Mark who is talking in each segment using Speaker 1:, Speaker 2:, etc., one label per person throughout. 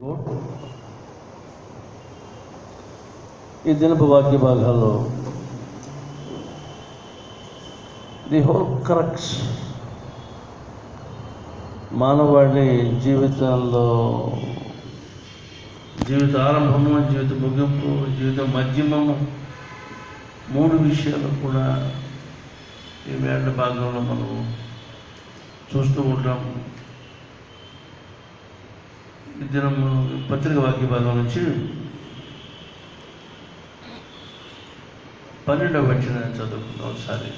Speaker 1: ఈ దినపు వాక్య భాగాల్లో ది హోల్ క్రక్స్ మానవాడి జీవితాల్లో జీవిత ఆరంభము, జీవిత ముగింపు, జీవిత మధ్యమము, మూడు విషయాలు కూడా ఈ వేళ్ల భాగంలో మనం చూస్తూ ఉంటాము. ఈ దినం పత్రిక వాక్య భాగం నుంచి 12వ వచనం చదువుకున్నాం. ఒకసారి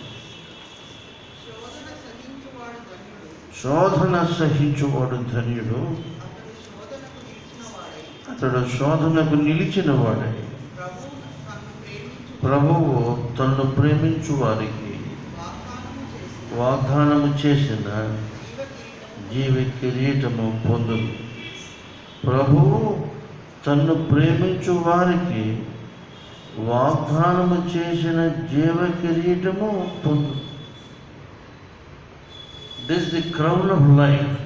Speaker 1: శోధన సహించువాడు ధన్యుడు, అతడు శోధనకు నిలిచిన వాడై ప్రభువు తనను ప్రేమించు వారికి వాగ్దానము చేసిన జీవ కిరీటము పొందును. ప్రభువు తన్ను ప్రేమించు వారికి వాగ్దానము చేసిన జీవ కిరీటము పొందును. This the crown of life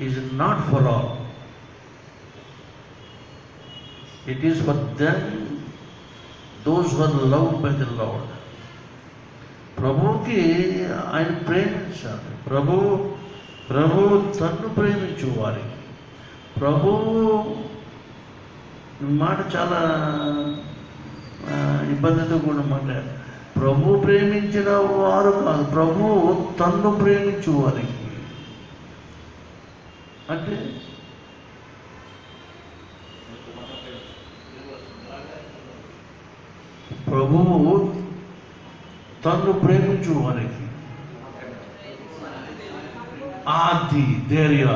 Speaker 1: is not for all. It is for them, those who are loved by the Lord. ప్రభువుకి ఆయన ప్రేమించాలి. ప్రభువు తన్ను ప్రేమించు వారికి. ప్రభువు మాట చాలా ఇబ్బందితో కూడా మాట్లాడారు. ప్రభు ప్రేమించిన వారు కాదు, ప్రభువు తన్ను ప్రేమించు వారికి. అంటే ప్రభువు తన్ను ప్రేమించు వారికి ఆది ధైర్య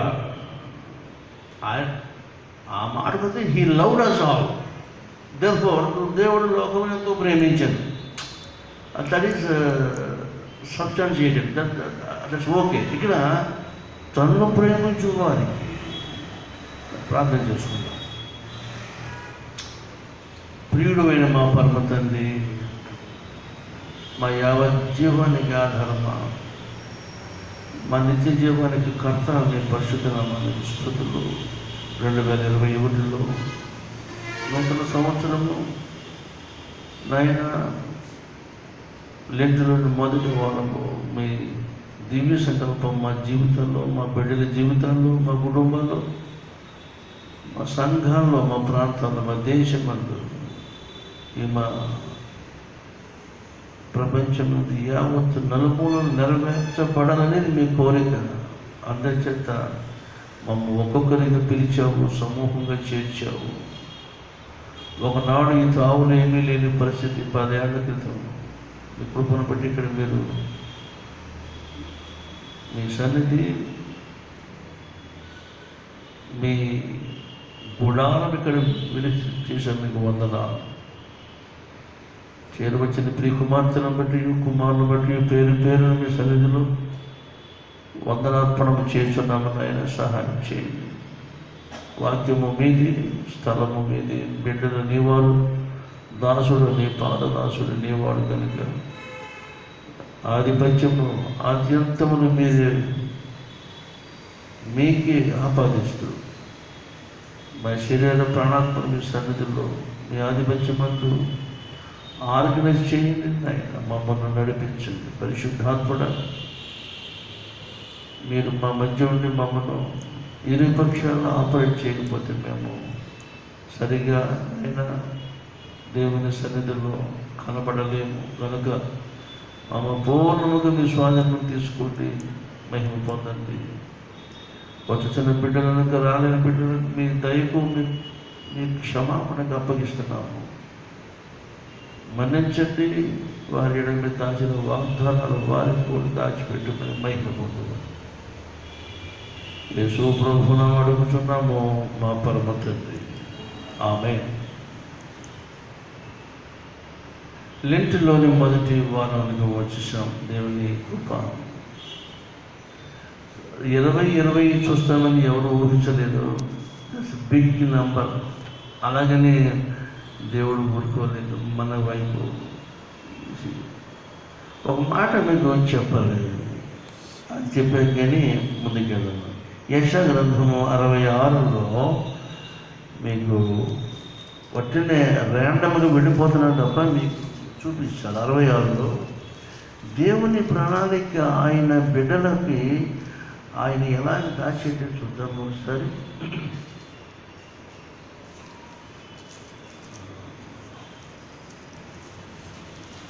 Speaker 1: ఆ మాట కదా, he loved us all. Therefore దేవుడు లోకం ఎంతో ప్రేమించాడు. That is substantiated, that's okay. ఇక్కడ తన్ను ప్రేమించు వారికి ప్రార్థన చేసుకుంటాం. ప్రియుడు అయిన మా పరమ తండ్రి, మా యావత్ జీవానికి ఆధారమా, మా నిత్య జీవానికి కర్త అనే పరిశుద్ధ నామానికి స్తుతులు. 2021లో నూతన సంవత్సరంలో నాయన లెంటులోని మొదటి వారము మీ దివ్య సంకల్పం మా జీవితంలో, మా బిడ్డల జీవితాల్లో, మా కుటుంబాల్లో, మా సంఘాల్లో, మా ప్రాంతాల్లో, మా దేశమందు, ఈ మా ప్రపంచం నుండి యావత్తు నలుమూలలు నెరవేర్చబడాలనేది మీ కోరిక. అందరి చేత మమ్మల్ని ఒక్కొక్కరిగా పిలిచావు, సమూహంగా చేర్చావు. ఒకనాడు ఈ తావులు ఏమీ లేని పరిస్థితి 10 ఏళ్ల క్రితం మీ కృపను బట్టి ఇక్కడ మీరు మీ సన్నిధి, మీ గుడాలను ఇక్కడ విడిచి చేశాను. మీకు వందనాలు. చేరువచ్చిన ప్రియ కుమార్తెను బట్టి, కుమారులను బట్టి పేరు పేరును మీ సన్నిధిలో వందనార్పణము చేస్తున్నాము. ఆయన సహాయం చేయండి. వాక్యము మీది, స్థలము మీది, బిడ్డలు నీవాడు, దాసుడు నీ పాదదాసుడు నీవాడు కనుక ఆధిపత్యము ఆద్యంతమును మీకే ఆపాదిస్తూ మా శరీర ప్రాణాత్మను మీ సన్నిధిలో మీ ఆధిపత్యమందు ఆర్గనైజ్ చేయండి. ఆయన మమ్మల్ని నడిపించండి. పరిశుద్ధాత్ముడ, మీరు మా మధ్య ఉండి మమ్మల్ని ఇరు పక్షాలను ఆపరేట్ చేయకపోతే మేము సరిగా అయినా దేవుని సన్నిధిలో కనబడలేము. కనుక మమ్మ పూర్ణముగా మీ స్వాధీనం తీసుకోండి, మహిమ పొందండి. వచ్చిన బిడ్డలకు, రాలేని బిడ్డలకు మీ దయకు మీ క్షమాపణకు అప్పగిస్తున్నాము. మన్నించండి. వారి ఎడమి దాచిన వాగ్దానాలు వారికి కూడా దాచిపెట్టుకుని మహిమ పొందుతాం. యేసు ప్రభువున అడుగుతున్నాము మా పరమ తండ్రి, ఆమేన్. లెంట్లోని మొదటి వారానికి వచ్చేసాం. దేవుని కృప. 20 చూస్తామని ఎవరు ఊహించలేదు. Big number. అలాగని దేవుడు ఊరుకోలేదు. మన వైపు ఒక మాట మీకు చెప్పాలి, అది చెప్పాక కానీ ముందుకెళ్ళాను. యెషయా గ్రంథము 66లో మీకు వట్టినే ర్యాండమ్గా వెళ్ళిపోతున్నాను తప్ప మీకు చూపించాలి. 66లో దేవుని ప్రణాళిక ఆయన బిడ్డలకి ఆయన ఎలా దాచేటో చూద్దాము ఒకసారి.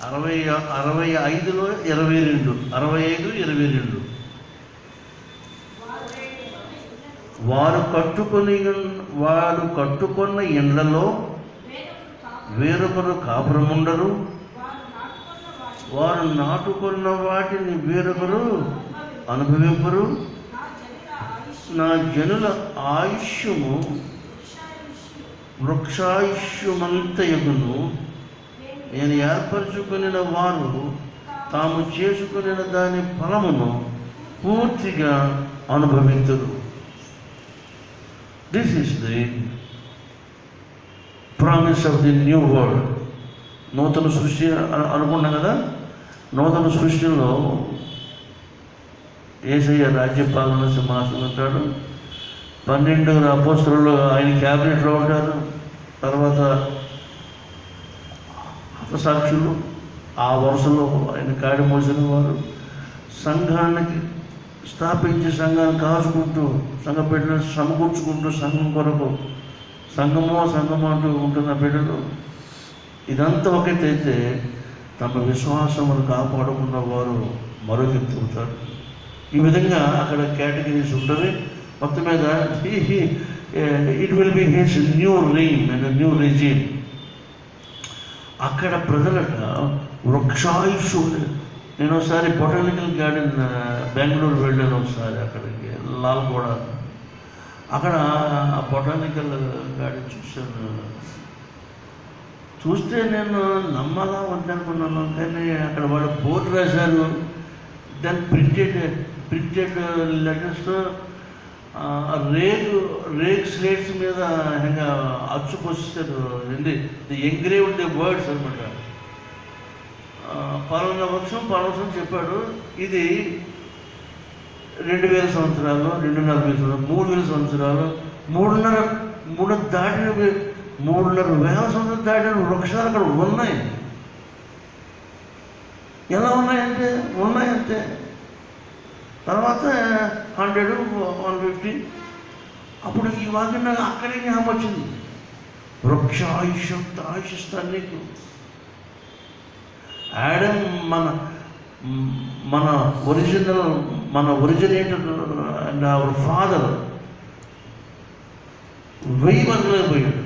Speaker 1: 65లో 22, 65:22 వారు కట్టుకున్న ఇండ్లలో వేరొకరు కాపురముండరు, వారు నాటుకున్న వాటిని వేరొకరు అనుభవింపరు. నా జనుల ఆయుష్యము వృక్షాయుష్యమంతయగును. నేను ఏర్పరచుకునిన వారు తాము చేసుకునిన దాని ఫలమును పూర్తిగా అనుభవించరు. This is the promise of the new world. నూతన సృష్టి అనుకున్నాం కదా. నూతన సృష్టిలో యేసయ్య రాజ్యపాలన సింహాసనం ఉంటాడు. 12 అపోస్తలులు ఆయన క్యాబినెట్లో ఉంటారు. తర్వాత హతసాక్షులు ఆ వరుసలో ఆయన కాడి మోసిన వారు సంఘానికి స్థాపించి సంఘాన్ని కాచుకుంటూ సంఘ బిడ్డలు సమకూర్చుకుంటూ సంఘం కొరకు సంఘమో అంటూ ఉంటున్న బిడ్డలు. ఇదంతా ఒకటైతే తమ విశ్వాసమును కాపాడుకున్న వారు మరొకెత్తుతారు. ఈ విధంగా అక్కడ కేటగిరీస్ ఉంటుంది. మొత్తం మీద it will be his new rain and new regime. అక్కడ ప్రజలట వృక్షాయుషు. నేను ఒకసారి బొటానికల్ గార్డెన్ బెంగళూరు వెళ్ళాను ఒకసారి, అక్కడికి లాల్గూడ. అక్కడ ఆ బొటానికల్ గార్డెన్ చూస్తే నేను నమ్మలా వద్దనుకున్నాను. కానీ అక్కడ వాళ్ళు బోర్డు రాశారు. దాని ప్రింటెడ్ లెటర్స్ రేక్ స్లేట్స్ మీద అచ్చుకొస్తారు. ది ఎంగ్రేవ్డ్ ది వర్డ్స్ అనమాట. పలానా వృక్షం చెప్పాడు. ఇది 2000 సంవత్సరాలు, 240 సంవత్సరాలు, 3000 సంవత్సరాలు, 3,500 సంవత్సరాలు దాటిన వృక్షాలు అక్కడ ఉన్నాయి. ఎలా ఉన్నాయంటే ఉన్నాయంతే. తర్వాత 100, 150. అప్పుడు ఈ వాక్యం నాకు అక్కడే జ్ఞాపకం వచ్చింది. వృక్ష ఆయుష్స్తాను నీకు. యాడమ్ మన ఒరిజినేటర్ అండ్ అవర్ ఫాదర్ 1000 బతకలేకపోయాడు.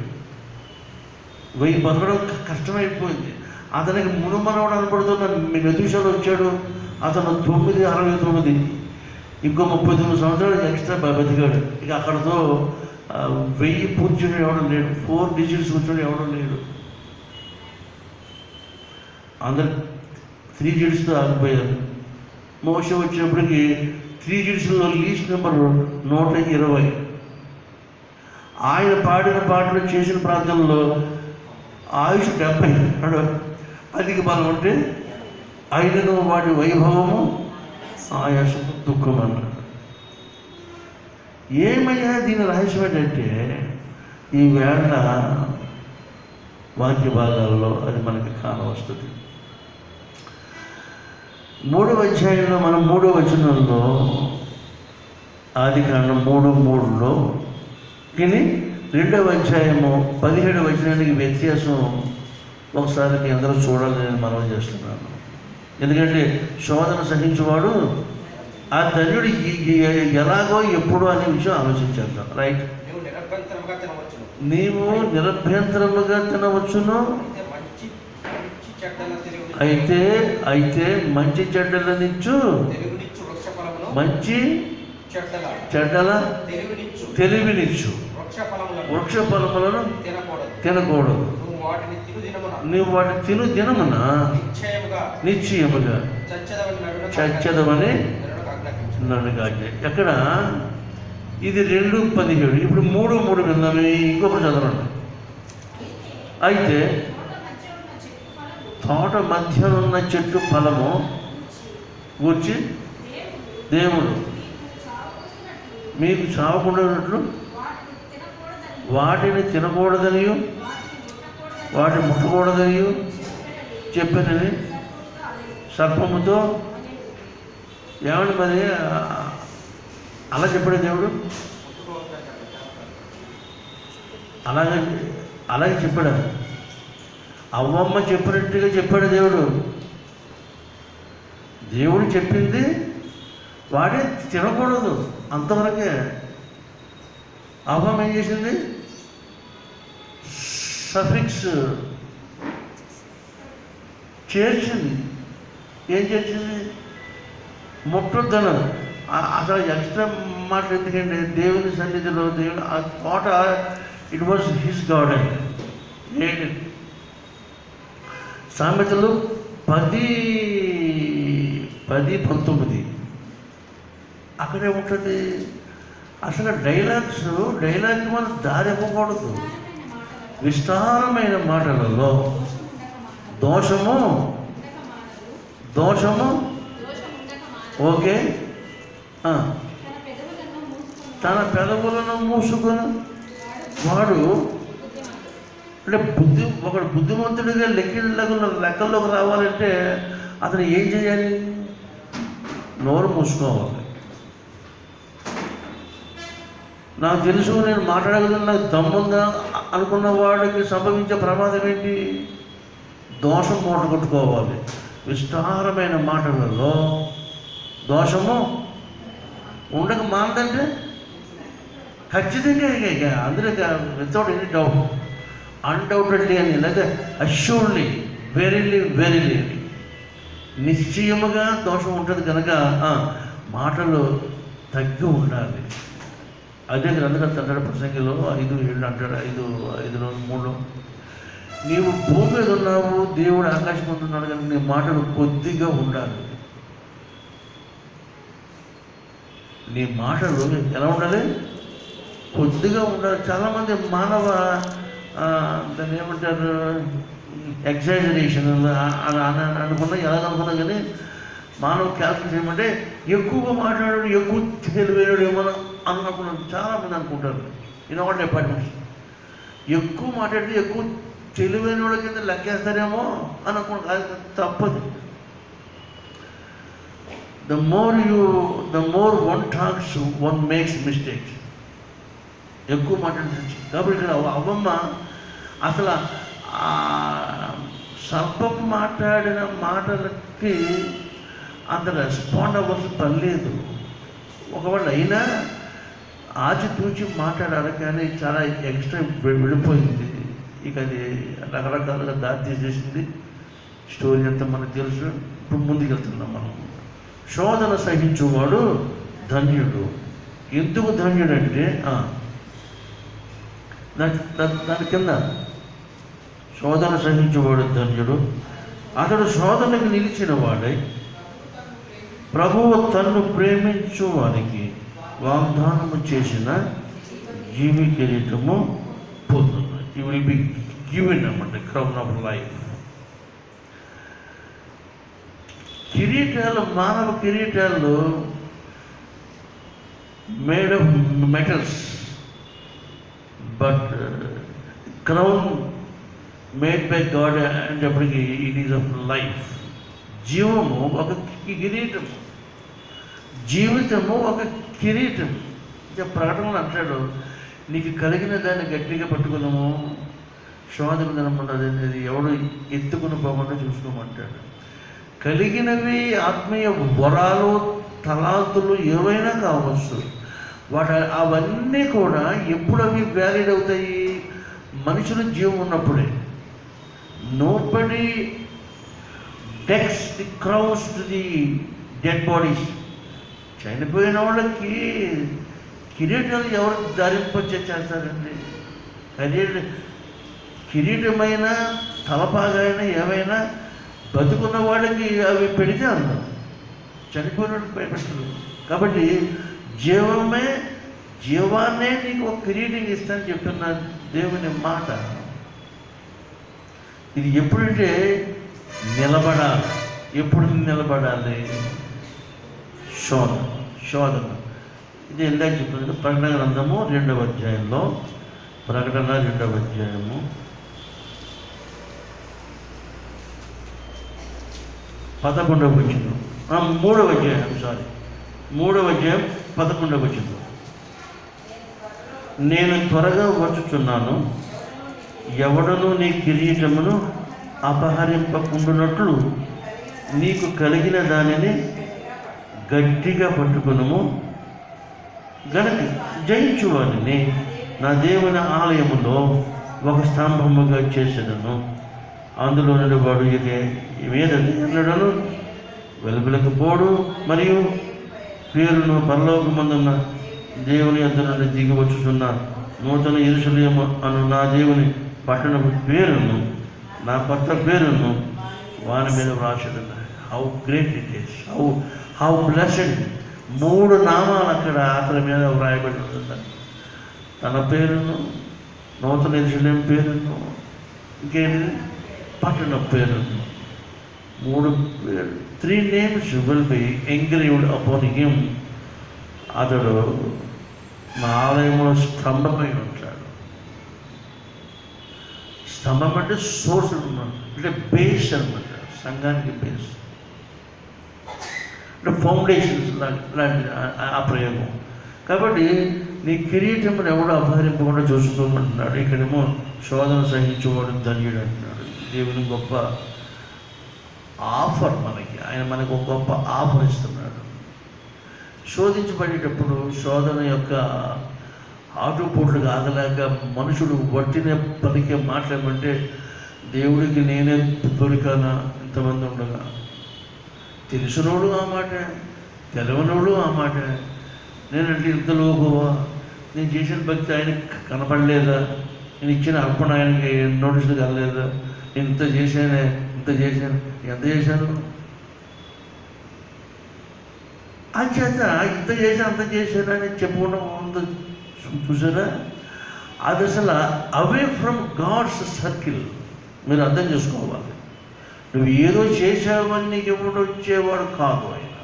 Speaker 1: 1000 బతకడం కష్టమైపోయింది. అతనికి మునుమనవడు అనబడుతున్న మెతుషేల వచ్చాడు. అతను 969, ఇంకో 39 సంవత్సరాలు ఎక్స్ట్రా బతికాడు. ఇక అక్కడతో 1000 పూర్తి చేయడం ఎవడం లేడు. 4 డిజిట్స్ కూర్చొని ఎవడం లేడు. అందరు 3 డిజిట్స్తో ఆగిపోయారు. మోషే వచ్చినప్పటికీ 3 డిజిట్స్లో లీస్ట్ నెంబర్ 120. ఆయన పాడిన పాటలు చేసిన ప్రాంతంలో ఆయుష్ 70. అధిక బలం అంటే అయినను వాటి వైభవము ఆయాసము దుఃఖం అన్నాడు. ఏమయ్యా దీని రహస్యం ఏంటంటే ఈవేళ వాక్య భాగాల్లో అది మనకి కానవస్తుంది. 3వ అధ్యాయంలో మనం 3వ వచనంలో ఆదికాండం 3:3లో కానీ 2వ అధ్యాయము 17వ వచనానికి వ్యత్యాసం ఒకసారి అందరూ చూడాలని నేను మనవి చేస్తున్నాను. ఎందుకంటే శోధన సహించేవాడు ఆ ధన్యుడు ఎలాగో ఎప్పుడు అనే విషయం ఆలోచించేద్దాం. రైట్. నీవు నిరభ్యంతరముగా తినవచ్చును. అయితే మంచి చెడ్డలనిచ్చు, మంచి చెడ్డల తెలివినిచ్చు. వృక్ష ఫలములను తినకూడదు. నీవు వాటి తిను దినమున నిశ్చయముగా చచ్చదవని నన్ను ఆజ్ఞ. ఎక్కడ ఇది 2:17. ఇప్పుడు 3:3 విందాము. ఇంకొకటి చదవండి. అయితే తోట మధ్యనున్న చెట్టు ఫలము గూర్చి దేవుడు మీకు చావకుండా వాటిని తినకూడదనియు వాటిని ముట్టకూడదనియు చెప్పానని సర్పముతో. ఏమండి మరి అలా చెప్పాడు దేవుడు? అలాగే చెప్పాడు. అవ్వమ్మ చెప్పినట్టుగా చెప్పాడు దేవుడు. దేవుడు చెప్పింది వాడే తినకూడదు, అంతవరకే. అవ్వమ్మ ఏం చేసింది? సఫిక్స్ చేర్చింది. ఏం చేర్చింది? ముట్టొద్దను. అసలు ఎక్స్ట్రా మాట ఎందుకంటే దేవుని సన్నిధిలో దేవుడు ఆ తోట ఇట్ వాజ్ హిస్ గార్డెన్. సామెతలు 10:19 అక్కడే ఉంటుంది. అసలు డైలాగ్ మనం దారి ఇవ్వకూడదు. విస్తారమైన మాటలలో దోషము ఓకే. తన పెదవులను మూసుకొని వాడు అంటే ఒకడు బుద్ధిమంతుడిగా లెక్కల్లోకి రావాలంటే అతను ఏం చేయాలి? నోరు మూసుకోవాలి. నాకు తెలుసు, నేను మాట్లాడగలను, నాకు దమ్ముందా అనుకున్న వాడికి సంభవించే ప్రమాదం ఏంటి? దోషం మూట కొట్టుకోవాలి. విస్తారమైన మాటలలో దోషము ఉండక మానదంటే ఖచ్చితంగా అందులో వితౌట్ ఎనీ డౌట్, అన్డౌటెడ్లీ అని లేదా అష్యూర్డ్లీ, వెరీలీ నిశ్చయముగా దోషం ఉంటుంది కనుక మాటలు తగ్గి ఉండాలి. అదే అందుకని తండ్రి ప్రసంగిలో 5:7 అంటాడు. 5:3 నీవు భూమి మీద ఉన్నావు, దేవుడు ఆకాశం మీద ఉన్నాడు కనుక నీ మాటలు కొద్దిగా ఉండాలి. నీ మాటలు ఎలా ఉండాలి? కొద్దిగా ఉండాలి. చాలామంది మానవ దాన్ని ఏమంటారు, ఎగ్జాజరేషన్ అనుకున్నా, ఎలాగనుకున్నా కానీ మానవ క్యాల్కులేషన్ ఏమంటే ఎక్కువగా మాట్లాడాడు, ఎక్కువ తెలివైనడు ఏమో అనుకున్నాను. చాలామంది అనుకుంటారు ఇన్నోటి డిపార్ట్మెంట్స్ ఎక్కువ మాట్లాడితే ఎక్కువ తెలివైన వాళ్ళ కింద లెక్కేస్తారేమో అనుకుంటారు. తప్పదు. The more one talks, one makes mistakes. ఎక్కువ మాట్లాడుతుంది. కాబట్టి ఇక్కడ అవ్వమ్మ అసలు సర్పం మాట్లాడిన మాటలకి అంత రెస్పాండ్ అవ్వాల్సిన పని లేదు. ఒకవేళ అయినా ఆచితూచి మాట్లాడాలి, కానీ చాలా ఎక్స్ట్రా వెళ్ళిపోయింది. ఇక అది రకరకాలుగా దారి తీసేసింది. స్టోరీ అంతా మనకు తెలుసు. ఇప్పుడు ముందుకెళ్తున్నాం మనం. శోధన సహించువాడు ధన్యుడు. ఎందుకు ధన్యుడంటే దాని కింద శోధన సహించువాడు ధన్యుడు, అతడు శోధనకు నిలిచిన వాడై ప్రభువు తన్ను ప్రేమించు వారికి వాగ్దానము చేసిన జీవి కిరీటము పొందును. యు విల్ బి గివెన్ అన్నమాట, క్రౌన్ ఆఫ్ లైఫ్. కిరీటాలు, మానవ కిరీటాలు made of metals, but crown made by God అనేటప్పటికీ ఇట్ ఈజ్ ఆఫ్ లైఫ్. జీవము ఒక కిరీటము, జీవితము ఒక కిరీటం. ప్రకటనలు అంటాడు, నీకు కలిగిన దాన్ని గట్టిగా పట్టుకున్నాము, శోధన దినమన్నది ఎవడు ఎత్తుకుని పోకుండా చూసుకోమంటాడు. కలిగినవి ఆత్మీయ వరాలు, తలాంతులు ఏవైనా కావచ్చు. అవన్నీ కూడా ఎప్పుడు అవి వ్యాలిడ్ అవుతాయి? మనుషులు జీవం ఉన్నప్పుడే. Nobody dex the crowns to the dead bodies. చనిపోయిన వాళ్ళకి కిరీటాలు ఎవరు ధరింపచేస్తారండి? కిరీటమైన తలపాగైనా ఏమైనా బతుకున్న వాళ్ళకి అవి పెడితే అందం, చనిపోయిన వాళ్ళకి భయపెట్టరు. కాబట్టి జీవాన్నే నీకు ఒక కిరీటం ఇస్తానని చెప్తున్న దేవుని మాట. ఇది ఎప్పుడంటే నిలబడాలి. ఎప్పుడు నిలబడాలి? శోధన. ఇది ఇందాక చెప్పినట్టు ప్రకటన గ్రంథము 2వ అధ్యాయంలో, ప్రకటన 2వ అధ్యాయము 11వ వచనం, 3వ అధ్యాయం 3వ అధ్యాయం 11వ వచనం. నేను త్వరగా వచ్చుచున్నాను, ఎవడను నీ కిరీటమును అపహరింపకుండునట్లు నీకు కలిగిన దానిని గట్టిగా పట్టుకునుము. గనక జయించువాడిని నా దేవుని ఆలయములో ఒక స్తంభముగా చేసేదను, అందులో నుండి వాడు ఇక మీద ఎన్నడను వెలుగులకపోడు, మరియు పేరును పరలోకమందున్న దేవుని యొద్ద నుండి దిగి వచ్చుచున్న నూతన యెరూషలేము అను నా దేవుని పట్టణపు పేరును, నా భర్త పేరును వాని మీద వ్రాసేదను. How great it is, how blessed. 3 నామాలు అక్కడ అతని మీద వ్రాయబడి ఉంటుంది. తన పేరును, నూతన యెరూషలేము పేరును, ఇంకేంటి పట్టణ పేరును. 3 names will be engraved upon him. అతడు నా ఆలయంలో స్తంభమై ఉంటాడు. స్తంభం అంటే సోర్స్ అంటే బేస్ అనమాట, సంఘానికి బేస్ అంటే ఫౌండేషన్స్ లాంటి ఆ ప్రయోగం. కాబట్టి నీ కిరీటమును ఎవడో అపహరింపకుండా చూసుకోమంటున్నాడు. ఇక్కడేమో శోధన సహించేవాడు ధన్యుడు అంటున్నాడు. దేవుని గొప్ప ఆఫర్ ఆయన మనకు ఒక గొప్ప ఆఫర్ ఇస్తున్నాడు. శోధించబడేటప్పుడు శోధన యొక్క ఆటుపోట్లు ఆగలేక మనుషుడు వట్టినే పలికే మాట్లాడమంటే, దేవుడికి నేనే దొరికానా ఇంతమంది ఉండగా, తెలిసినోడు ఆ మాట, తెలవనోడు ఆ మాట. నేనంటే ఇంత లోకువా, నేను చేసిన భక్తి ఆయనకి కనపడలేదా, నేను ఇచ్చిన అర్పణ ఆయనకి నోటీసులు కలలేదా, నేను ఇంత చేశాను ఎంత చేశాను అంచేత ఇంత చేశాను అంత చేశాను అని చెప్పుకోవడం ఉందో చూసారా. అది అసలు అవే ఫ్రమ్ గాడ్స్ సర్కిల్. మీరు అర్థం చేసుకోవాలి. నువ్వు ఏదో చేసావని నీకు ఎప్పుడు వచ్చేవాడు కాదు ఆయన.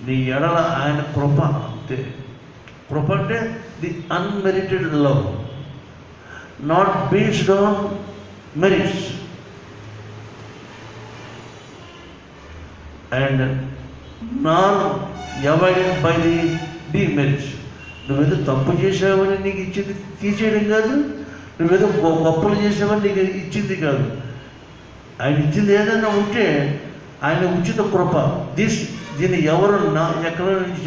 Speaker 1: నీ ఎడల ఆయన కృప అంతే. కృప అంటే the unmerited love, not based on merits and not avoided by the demerits. నువ్వేదో తప్పు చేసావని నీకు ఇచ్చింది తీసేయడం కాదు, నువ్వేదో గొప్పలు చేసావని నీకు ఇచ్చింది కాదు. ఆయన ఇచ్చింది ఏదైనా ఉంటే ఆయన ఉచిత కృప. దీన్ని ఎవరు ఎక్కడ నుంచి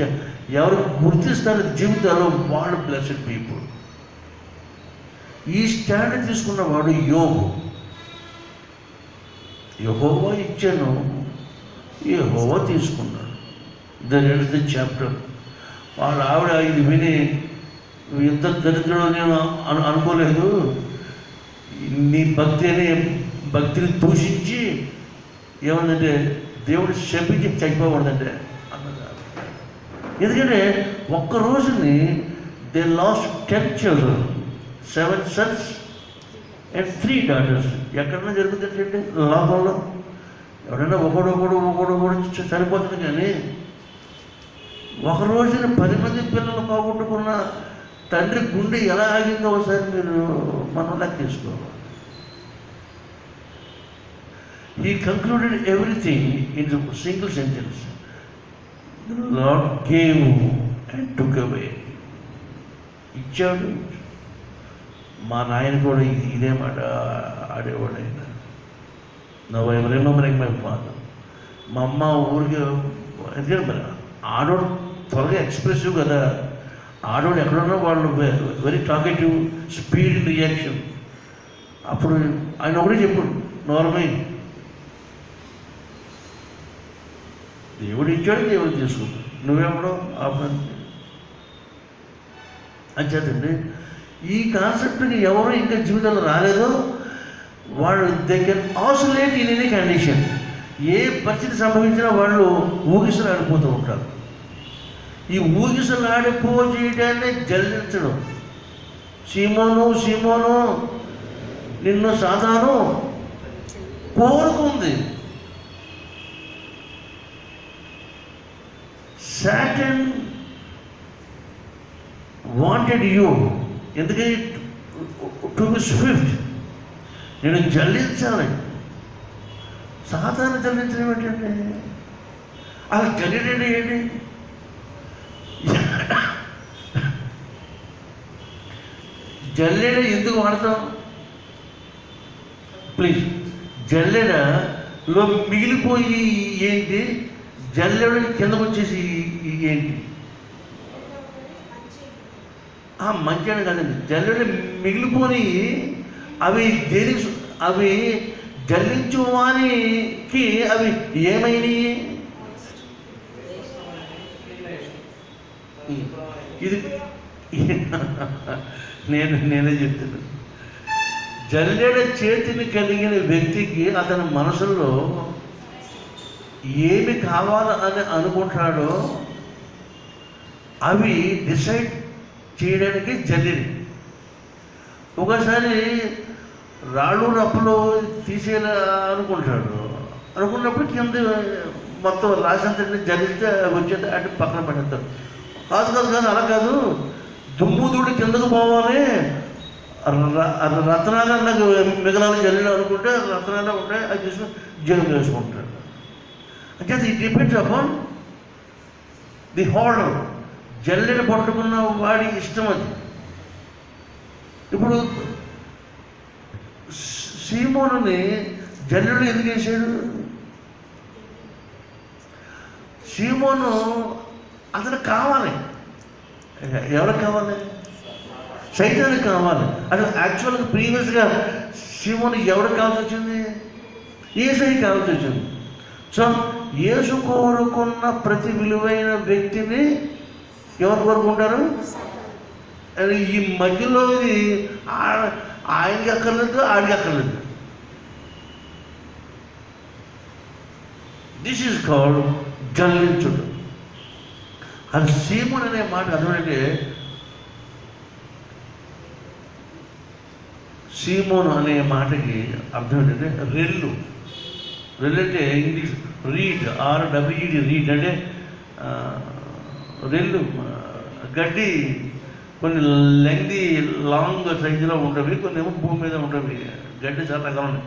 Speaker 1: ఎవరు గుర్తిస్తారు జీవితాల్లో, వాళ్ళు బ్లెస్డ్ పీపుల్. ఈ స్టాండ్ తీసుకున్నవాడు యోబు. యెహోవా ఇచ్చాను, యెహోవా తీసుకున్నాడు. The chapter. వాళ్ళ ఆవిడ ఇది విని, ఇంత దరిద్రుడు నేను అనుకోలేదు, నీ భక్తిని దూషించి ఏమందంటే దేవుడు శపించి చచ్చిపోకూడదంటే అన్నది. ఎందుకంటే ఒక్క రోజుని they last 10 children, 7 sons and 3 daughters. ఎక్కడన్నా జరుగుతుందంటే లోకంలో ఎవడైనా ఒకడు సరిపోతుంది. కానీ ఒక రోజున 10 మంది పిల్లలు పోగొట్టుకున్న తండ్రి గుండె ఎలా ఆగిందో ఒకసారి మీరు మనం లెక్కేసుకోవాలి. He concluded everything in a single sentence. The Lord gave and took away. ఇచ్చాడు. మా నాయన కూడా ఇదే మాట ఆడేవాడు ఆయన. Now I am remembering my father. మా అమ్మ ఊరికి ఎందుకంటే మరి ఆడోడు త్వరగా ఎక్స్ప్రెసివ్ కదా. ఆడోడు ఎక్కడున్నా వాళ్ళు వెరీ టాకెటివ్, స్పీడ్ రియాక్షన్. అప్పుడు ఆయన ఒకటే చెప్పాడు, నార్మల్ దేవుడు ఇచ్చాడు, దేవుడు తీసుకుంటాడు, నువ్వెప్పుడో ఆపని. అంచేతండి ఈ కాన్సెప్ట్ని ఎవరు ఇంకా జీవితంలో రాలేదో వాళ్ళు they can oscillate in any condition. ఏ పరిస్థితి సంభవించినా వాళ్ళు ఊగిసలు ఆడిపోతూ ఉంటారు. ఈ ఊగిసలు ఆడిపో చేయడాన్ని జల్లించడం. సీమోను నిన్ను సాతాను కోరుకుంది. Satan వాంటెడ్ యూ, ఎందుకంటే టు బి స్విఫ్ట్, నేను జల్లించాలి. సాతాను జల్లించడం ఏంటంటే, అలా జల్లించండి ఏంటి? జల్లెడ ఎందుకు వాడతాం? ప్లీజ్, జల్లెడలో మిగిలిపోయి ఏంటి? జల్లెడ కిందకు వచ్చేసి ఏంటి? మంచి అని కాదండి, జల్లెడ మిగిలిపోయి అవి అవి జల్లించు వానికి అవి ఏమైనాయి? ఇది నేనే చెప్తాను. జల్లెడ చేతిని కలిగిన వ్యక్తికి అతని మనసులో ఏమి కావాలని అనుకుంటాడో అవి డిసైడ్ చేయడానికి జల్లెడ. ఒకసారి రాళ్ళు రప్పులు తీసేలా అనుకున్నప్పుడు కింద మొత్తం రాసంతటిని జల్లిస్తే వచ్చేది అటు పక్కన పడేస్తారు. కాదు అలా కాదు, దుమ్ముదుడు కిందకు పోవాలి, రత్నాలు నాకు మిగలాలు జల్లిలో అనుకుంటే రత్నాలు ఉంటాయి, అది తీసుకుని జల్లు వేసుకుంటాడు. అంటే అది డిపెండ్స్ అపాన్ ది హోల్డర్. జల్లెడ పట్టుకున్న వాడి ఇష్టం అది. ఇప్పుడు సీమోనుని జల్లెడు ఎందుకు వేసాడు? సీమోను అతనికి కావాలి. ఎవరికి కావాలి? సైతానికి కావాలి. అసలు యాక్చువల్గా ప్రీవియస్గా సీమోను ఎవరికి కావాల్సి వచ్చింది? యేసుకి కావాల్సి వచ్చింది. సో యేసు కోరుకున్న ప్రతి విలువైన వ్యక్తిని ఎవరు కోరుకుంటారు? ఈ మధ్యలో ఇది ఆయనకి అక్కర్లేదు, ఆడికి అక్కర్లేదు. దిస్ ఈజ్ కాల్డ్ జల్లించుడు. అది సీమోన్ అనే మాట అర్థమంటే, సీమోను అనే మాటకి అర్థం ఏంటంటే రెల్లు. రెల్లు అంటే ఇంగ్లీష్ రీడ్, RWED, రీడ్ అంటే రెల్లు. గడ్డి కొన్ని లెంగ్ది లాంగ్ సైజులో ఉంటుంది, కొన్ని ఏమో భూమి మీద ఉంటుంది. గడ్డి చాలా రకాలు.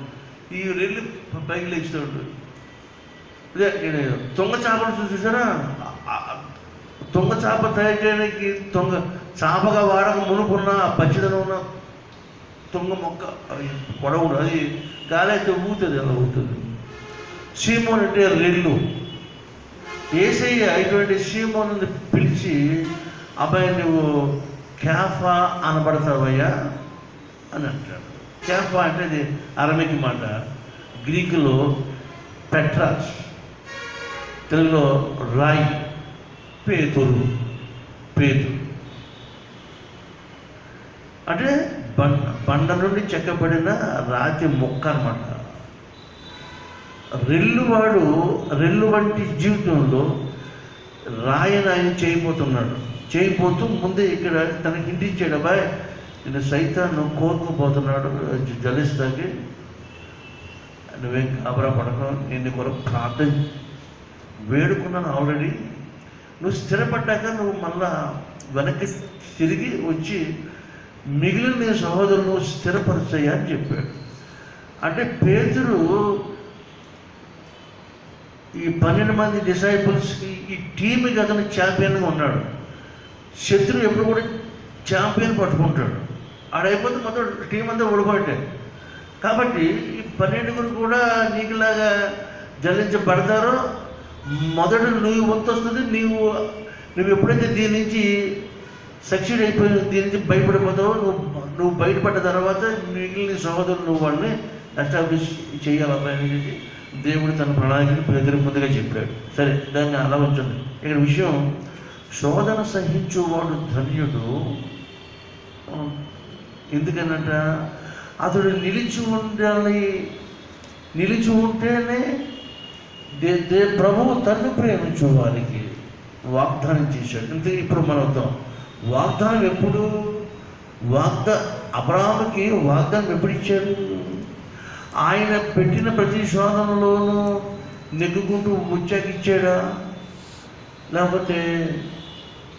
Speaker 1: ఈ రెల్లు పైకి లేస్తూ ఉంటుంది. ఇదే తొంగ చేపలు చూసారా? తొంగ చేప తయారు చేయడానికి చేపగా వాడక మునుపున్న పచ్చిదనం ఉన్న తొంగ మొక్క పొడవు, అది గాలి అయితే ఊగుతుంది, అలా ఊగుతుంది. సీమోన్ అంటే రెల్లు. యేసయ్య ఇటువంటి సీమోను పిలిచి, అబ్బాయి నువ్వు క్యాఫా అనబడతావయ్యా అని అంటాడు. క్యాఫా అంటే అది అరమిక్ మాట, గ్రీకులో పెట్రాస్, తెలుగులో రాయి, పేతురు అంటే బండ నుండి చెక్కబడిన రాతి మొక్క అన్నమాట. రెల్లు వంటి జీవితంలో రాయని ఆయన చేయబోతూ ముందే ఇక్కడ తనకి ఇంటిచ్చాడు. అబ్బాయి నేను సైతాన్ని కోరుకుపోతున్నాడు జలిస్తాకి, నువ్వేం కాబరా పడక, నేను కొరకు ప్రార్థన వేడుకున్నాను ఆల్రెడీ. నువ్వు స్థిరపడ్డాక నువ్వు మళ్ళా వెనక్కి తిరిగి వచ్చి మిగిలిన నీ సహోదరులు స్థిరపరచయ్యా అని చెప్పాడు. అంటే పేతురు ఈ 12 మంది డిసైపుల్స్కి, ఈ టీంకి అతను ఛాంపియన్గా ఉన్నాడు. శత్రువు ఎప్పుడు కూడా ఛాంపియన్ పట్టుకుంటాడు. ఆడైపోతే మొత్తం టీం అంతా ఓడిపోయింటే. కాబట్టి ఈ 12 కూడా నీకులాగా జల్లించబడతారో మొదట నువ్వు వంతు వస్తుంది. నువ్వు ఎప్పుడైతే దీని నుంచి సక్సీడ్ అయిపోయి దీని నుంచి బయటపడిపోతావో, నువ్వు బయటపడ్డ తర్వాత మిగిలిన సహోదరులు నువ్వు వాళ్ళని ఎస్టాబ్లిష్ చేయాలని చెప్పి దేవుడు తన ప్రణాళికను పేదరి ముందుగా చెప్పాడు. సరే, దాన్ని అలా ఉంచండి. ఇక్కడ విషయం, శోధన సహించువాడు ధన్యుడు. ఎందుకనంట అతడు నిలిచి ఉంటేనే ప్రభువు తన్ను ప్రేమించు వారికి వాగ్దానం చేశాడు. అంటే ఇప్పుడు మనం వద్దాం. వాగ్దానం ఎప్పుడు? అబ్రాహాముకి వాగ్దానం ఎప్పుడు ఇచ్చాడు? ఆయన పెట్టిన ప్రతి శోధనలోనూ నెగ్గుకుంటూ వచ్చాక ఇచ్చాడా, లేకపోతే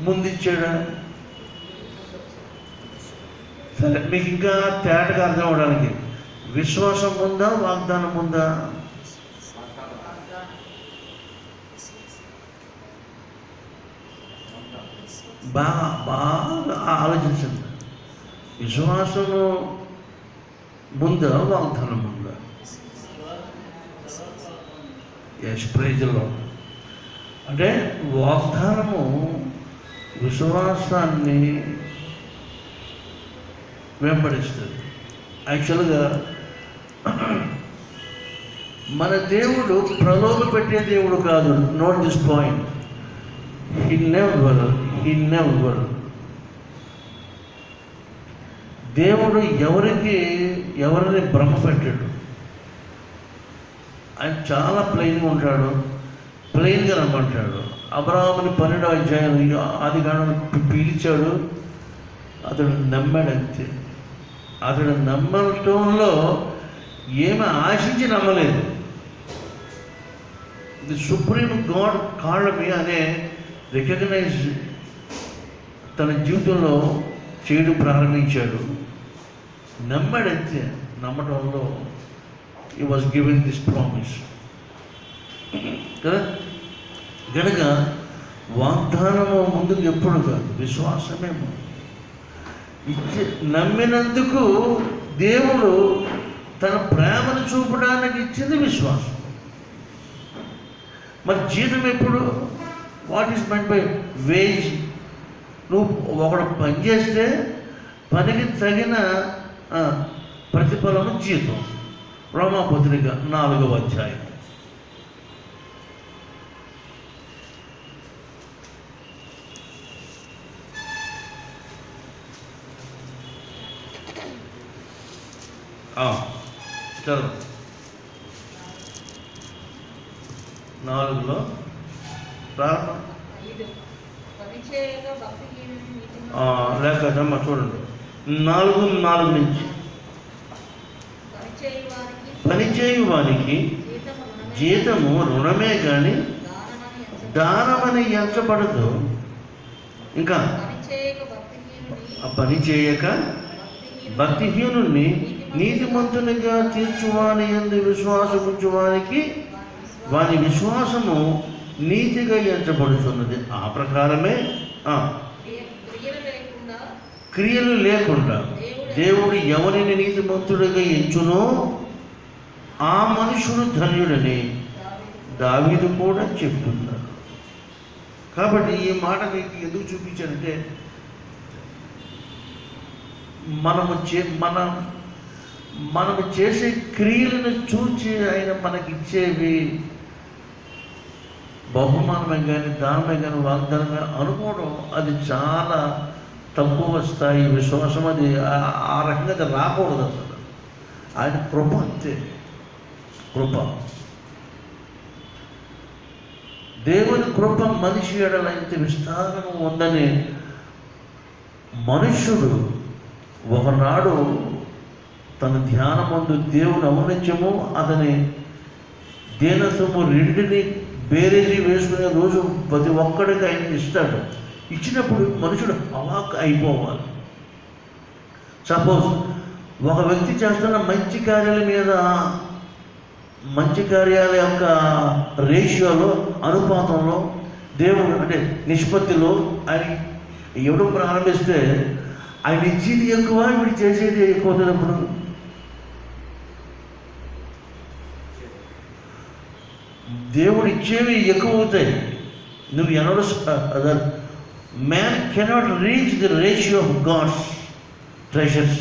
Speaker 1: ముందు ఇచ్చాడా? సరే, మీకు ఇంకా తేటగా అర్థం అవడానికి, విశ్వాసం ఉందా, వాగ్దానం ఉందా? బాగా ఆలోచించండి. విశ్వాసము ముందా, వాగ్దానం ఉందా? Yes, praise Lord. అంటే వాగ్దానము విశ్వాసాన్ని వెంబడిస్తుంది. యాక్చువల్గా మన దేవుడు ప్రలోభ పెట్టే దేవుడు కాదు. Note this point. He never దేవుడు ఎవరిని భ్రమ పెట్టాడు. ఆయన చాలా ప్లెయిన్గా ఉంటాడు, ప్లెయిన్గా రమ్మంటాడు. అబ్రాహాముని 12వ అధ్యాయం ఆదికాండం పిలిచాడు, అతడు నమ్మాడు అంతే. అతడు నమ్మటంలో ఏమి ఆశించి నమ్మలేదు. The supreme God called me అనే రికగ్నైజ్ తన జీవితంలో చేయడం ప్రారంభించాడు. నమ్మాడు అంతే. నమ్మటంలో he was given this promise కదా. కనుక వాగ్దానము ముందుకు ఎప్పుడు కాదు, విశ్వాసమే ముందు. నమ్మినందుకు దేవుడు తన ప్రేమను చూపడానికి ఇచ్చింది విశ్వాసం. మరి జీతం ఎప్పుడు? What is meant by wage? నువ్వు ఒకడు పని చేస్తే పనికి తగిన ప్రతిఫలము జీతం. రోమాపత్రిక 4వ అధ్యాయం. చదువు. 4లో ప్రారంభం లేకమ్మా, చూడండి 4:4 నుంచి. పనిచేయు వానికి జీతము రుణమే కానీ దానమని ఎంచబడదు. ఇంకా పని చేయక భక్తిహీనుణ్ణి నీతిమంతునిగా తీర్చువాని యందు విశ్వాసముంచువానికి వాని విశ్వాసము నీతిగా ఎంచబడుతున్నది. ఆ ప్రకారమే క్రియలు లేకుండా దేవుడు ఎవరిని నీతిమంతుడిగా ఎంచునో ఆ మనుషుడు ధన్యుడని దావీదు కూడా చెప్తున్నారు. కాబట్టి ఈ మాట మీకు ఎందుకు చూపించానంటే, మనము చేసే క్రియలను చూచి ఆయన మనకిచ్చేవి బహుమానమే కానీ దానమే కానీ వాగ్దానమే అనుకోవడం అది చాలా తక్కువ స్థాయి విశ్వాసం. అది ఆ రకంగా రాకూడదు అసలు. ఆయన కృప అంతే. కృప, దేవుని కృప మనిషి ఎడల ఇంత విస్తారం ఉందని మనుష్యుడు ఒకనాడు తన ధ్యానమందు దేవుని ఔన్నత్యము అతని దీనత్వము రెండిని బేరేజీ వేసుకునే రోజు ప్రతి ఒక్కడికి ఆయన ఇస్తాడు. ఇచ్చినప్పుడు మనుషుడు అవాక్ అయిపోవాలి. సపోజ్ ఒక వ్యక్తి చేస్తున్న మంచి కార్యాల మీద, మంచి కార్యాల యొక్క రేషియోలో, అనుపాతంలో, దేవుడు అంటే నిష్పత్తిలో ఆయన ఇవ్వడం ప్రారంభిస్తే ఆయన ఇచ్చేది ఎక్కువ, వీడు చేసేది ఎక్కువ అవుతున్నప్పుడు దేవుడు ఇచ్చేవి ఎక్కువ అవుతాయి. నువ్వు ఎన్నడూ man cannot reach the ratio of God's treasures.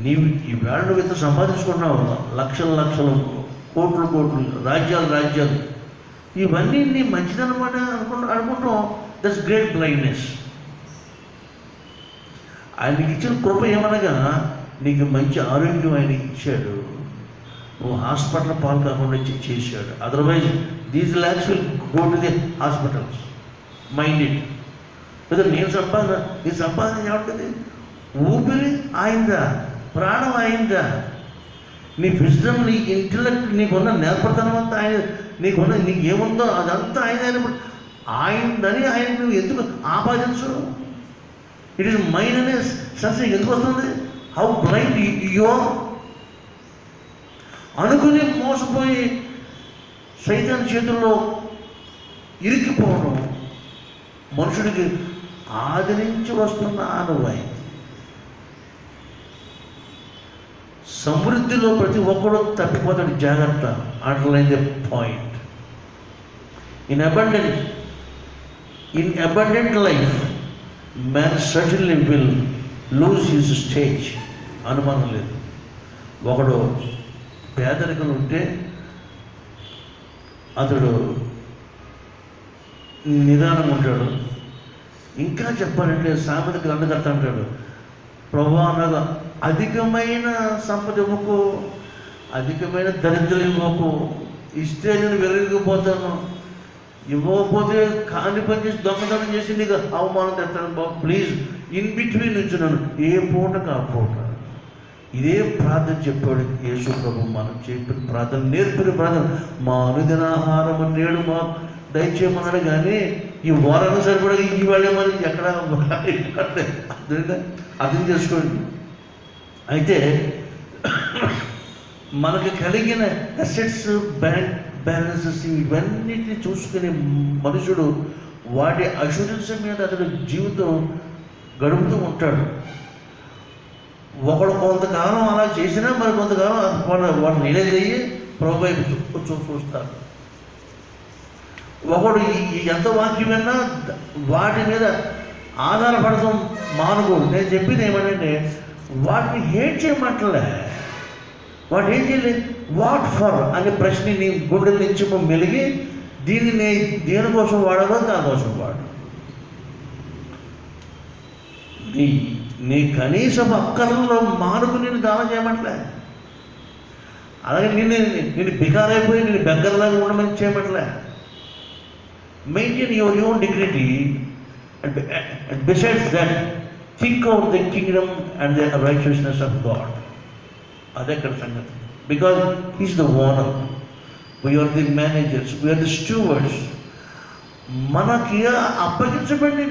Speaker 1: నీవు ఈవేళ నువ్వు ఇంత సంపాదించుకున్నావు, లక్షలు లక్షలు, కోట్లు కోట్లు, రాజ్యాలు రాజ్యాలు, ఇవన్నీ నీ మంచిదనం అని అనుకుంటాం. That's great blindness. ఆయనకి ఇచ్చిన కృప ఏమనగా నీకు మంచి ఆరోగ్యం ఆయన ఇచ్చాడు, నువ్వు హాస్పిటల్ పాలు కాకుండా చేశాడు. Otherwise these lakhs will go to the hospitals. Mind it. లేదా నీ సంపాదన ఏమంటుంది? ఊపిరి ఆయిందా, ప్రాణం ఆయిందా, నీ విజ్డమ్, నీ ఇంటెలెక్ట్, నీకున్న నేర్పతనం అంతా ఆయన, నీకు ఏముందో అదంతా ఆయన అయినప్పుడు ఆయిందని ఆయన నువ్వు ఎందుకు ఆపాదించు? ఇట్ ఈస్ మైన్ అనే సెన్సింగ్ ఎందుకు వస్తుంది? హౌ బ్లైండ్ యు ఆర్ అనుకుని మోసపోయి సైతాన్ చేతుల్లో ఇరికిపోవడం మనుషుడికి ఆదరించి వస్తున్న ఆనవాయి. సమృద్ధిలో ప్రతి ఒక్కడు తప్పిపోతాడు. జాగ్రత్త. Underline the point. In abundant life man certainly will lose his stage. అనుమానం లేదు. ఒకడు పేదరికలు ఉంటే అతడు నిదానం ఉంటాడు. ఇంకా చెప్పాలంటే సామెత గ్రంథకర్త అంటాడు, ప్రభువా నాకు అధికమైన సంపద ఇవ్వకు, అధికమైన దరిద్రం ఇవ్వకు, ఇస్తే నేను వెలిగిపోతాను, ఇవ్వకపోతే కాని పని చేసి దొంగతనం చేసి నీకు అవమానం తెస్తాను బాబు, ప్లీజ్ ఇన్ బిట్వీన్ ఉంచున్నాను. ఏ పూటకు ఆ పూట ఇదే ప్రార్థన చెప్పాడు యేసు ప్రభు. మనం చెప్పిన ప్రార్థన, నేర్పిన ప్రార్థన, మా అనుదినాహారం నేడు మా దయచేయమన్నాడు. కానీ ఈ వారానికి సరిపడా ఇవాళ మరి ఎక్కడ అర్థం చేసుకోండి. అయితే మనకు కలిగిన అసెట్స్, బ్యాంక్ బ్యాలెన్సెస్ ఇవన్నిటిని చూసుకునే మనుషుడు వాటి అష్యూరెన్స్ మీద అతడు జీవితం గడుపుతూ ఉంటాడు. ఒకడు కొంతకాలం అలా చేసినా మరి కొంతకాలం వాడు రియలైజ్ అయ్యి ప్రభు వైపు చూస్తారు. ఒకడు ఎంత వాక్యం విన్నా వాటి మీద ఆధారపడటం మానుకోడు. నేను చెప్పింది ఏమంటే వాటిని హేట్ చేయమంటలే, వాడు ఏం చేయలేదు. వాట్ ఫర్ అనే ప్రశ్న నీ గుండెల నుంచి మెలిగి దీన్ని దేనికోసం వాడాలో దానికోసం వాడు. నీ కనీసం అక్కర్లో మానుకు నేను దానం చేయమట్లే, అలాగే నేను బికారైపోయి నేను బెగ్గరలాగా ఉండమని చేయమట్లే. Maintain your own dignity and besides that think out the kingdom and the righteousness of God. అదే ఇక్కడ సంగతి. Because he's the owner, we're the managers, we're the stewards. మనకి అప్పగించబడి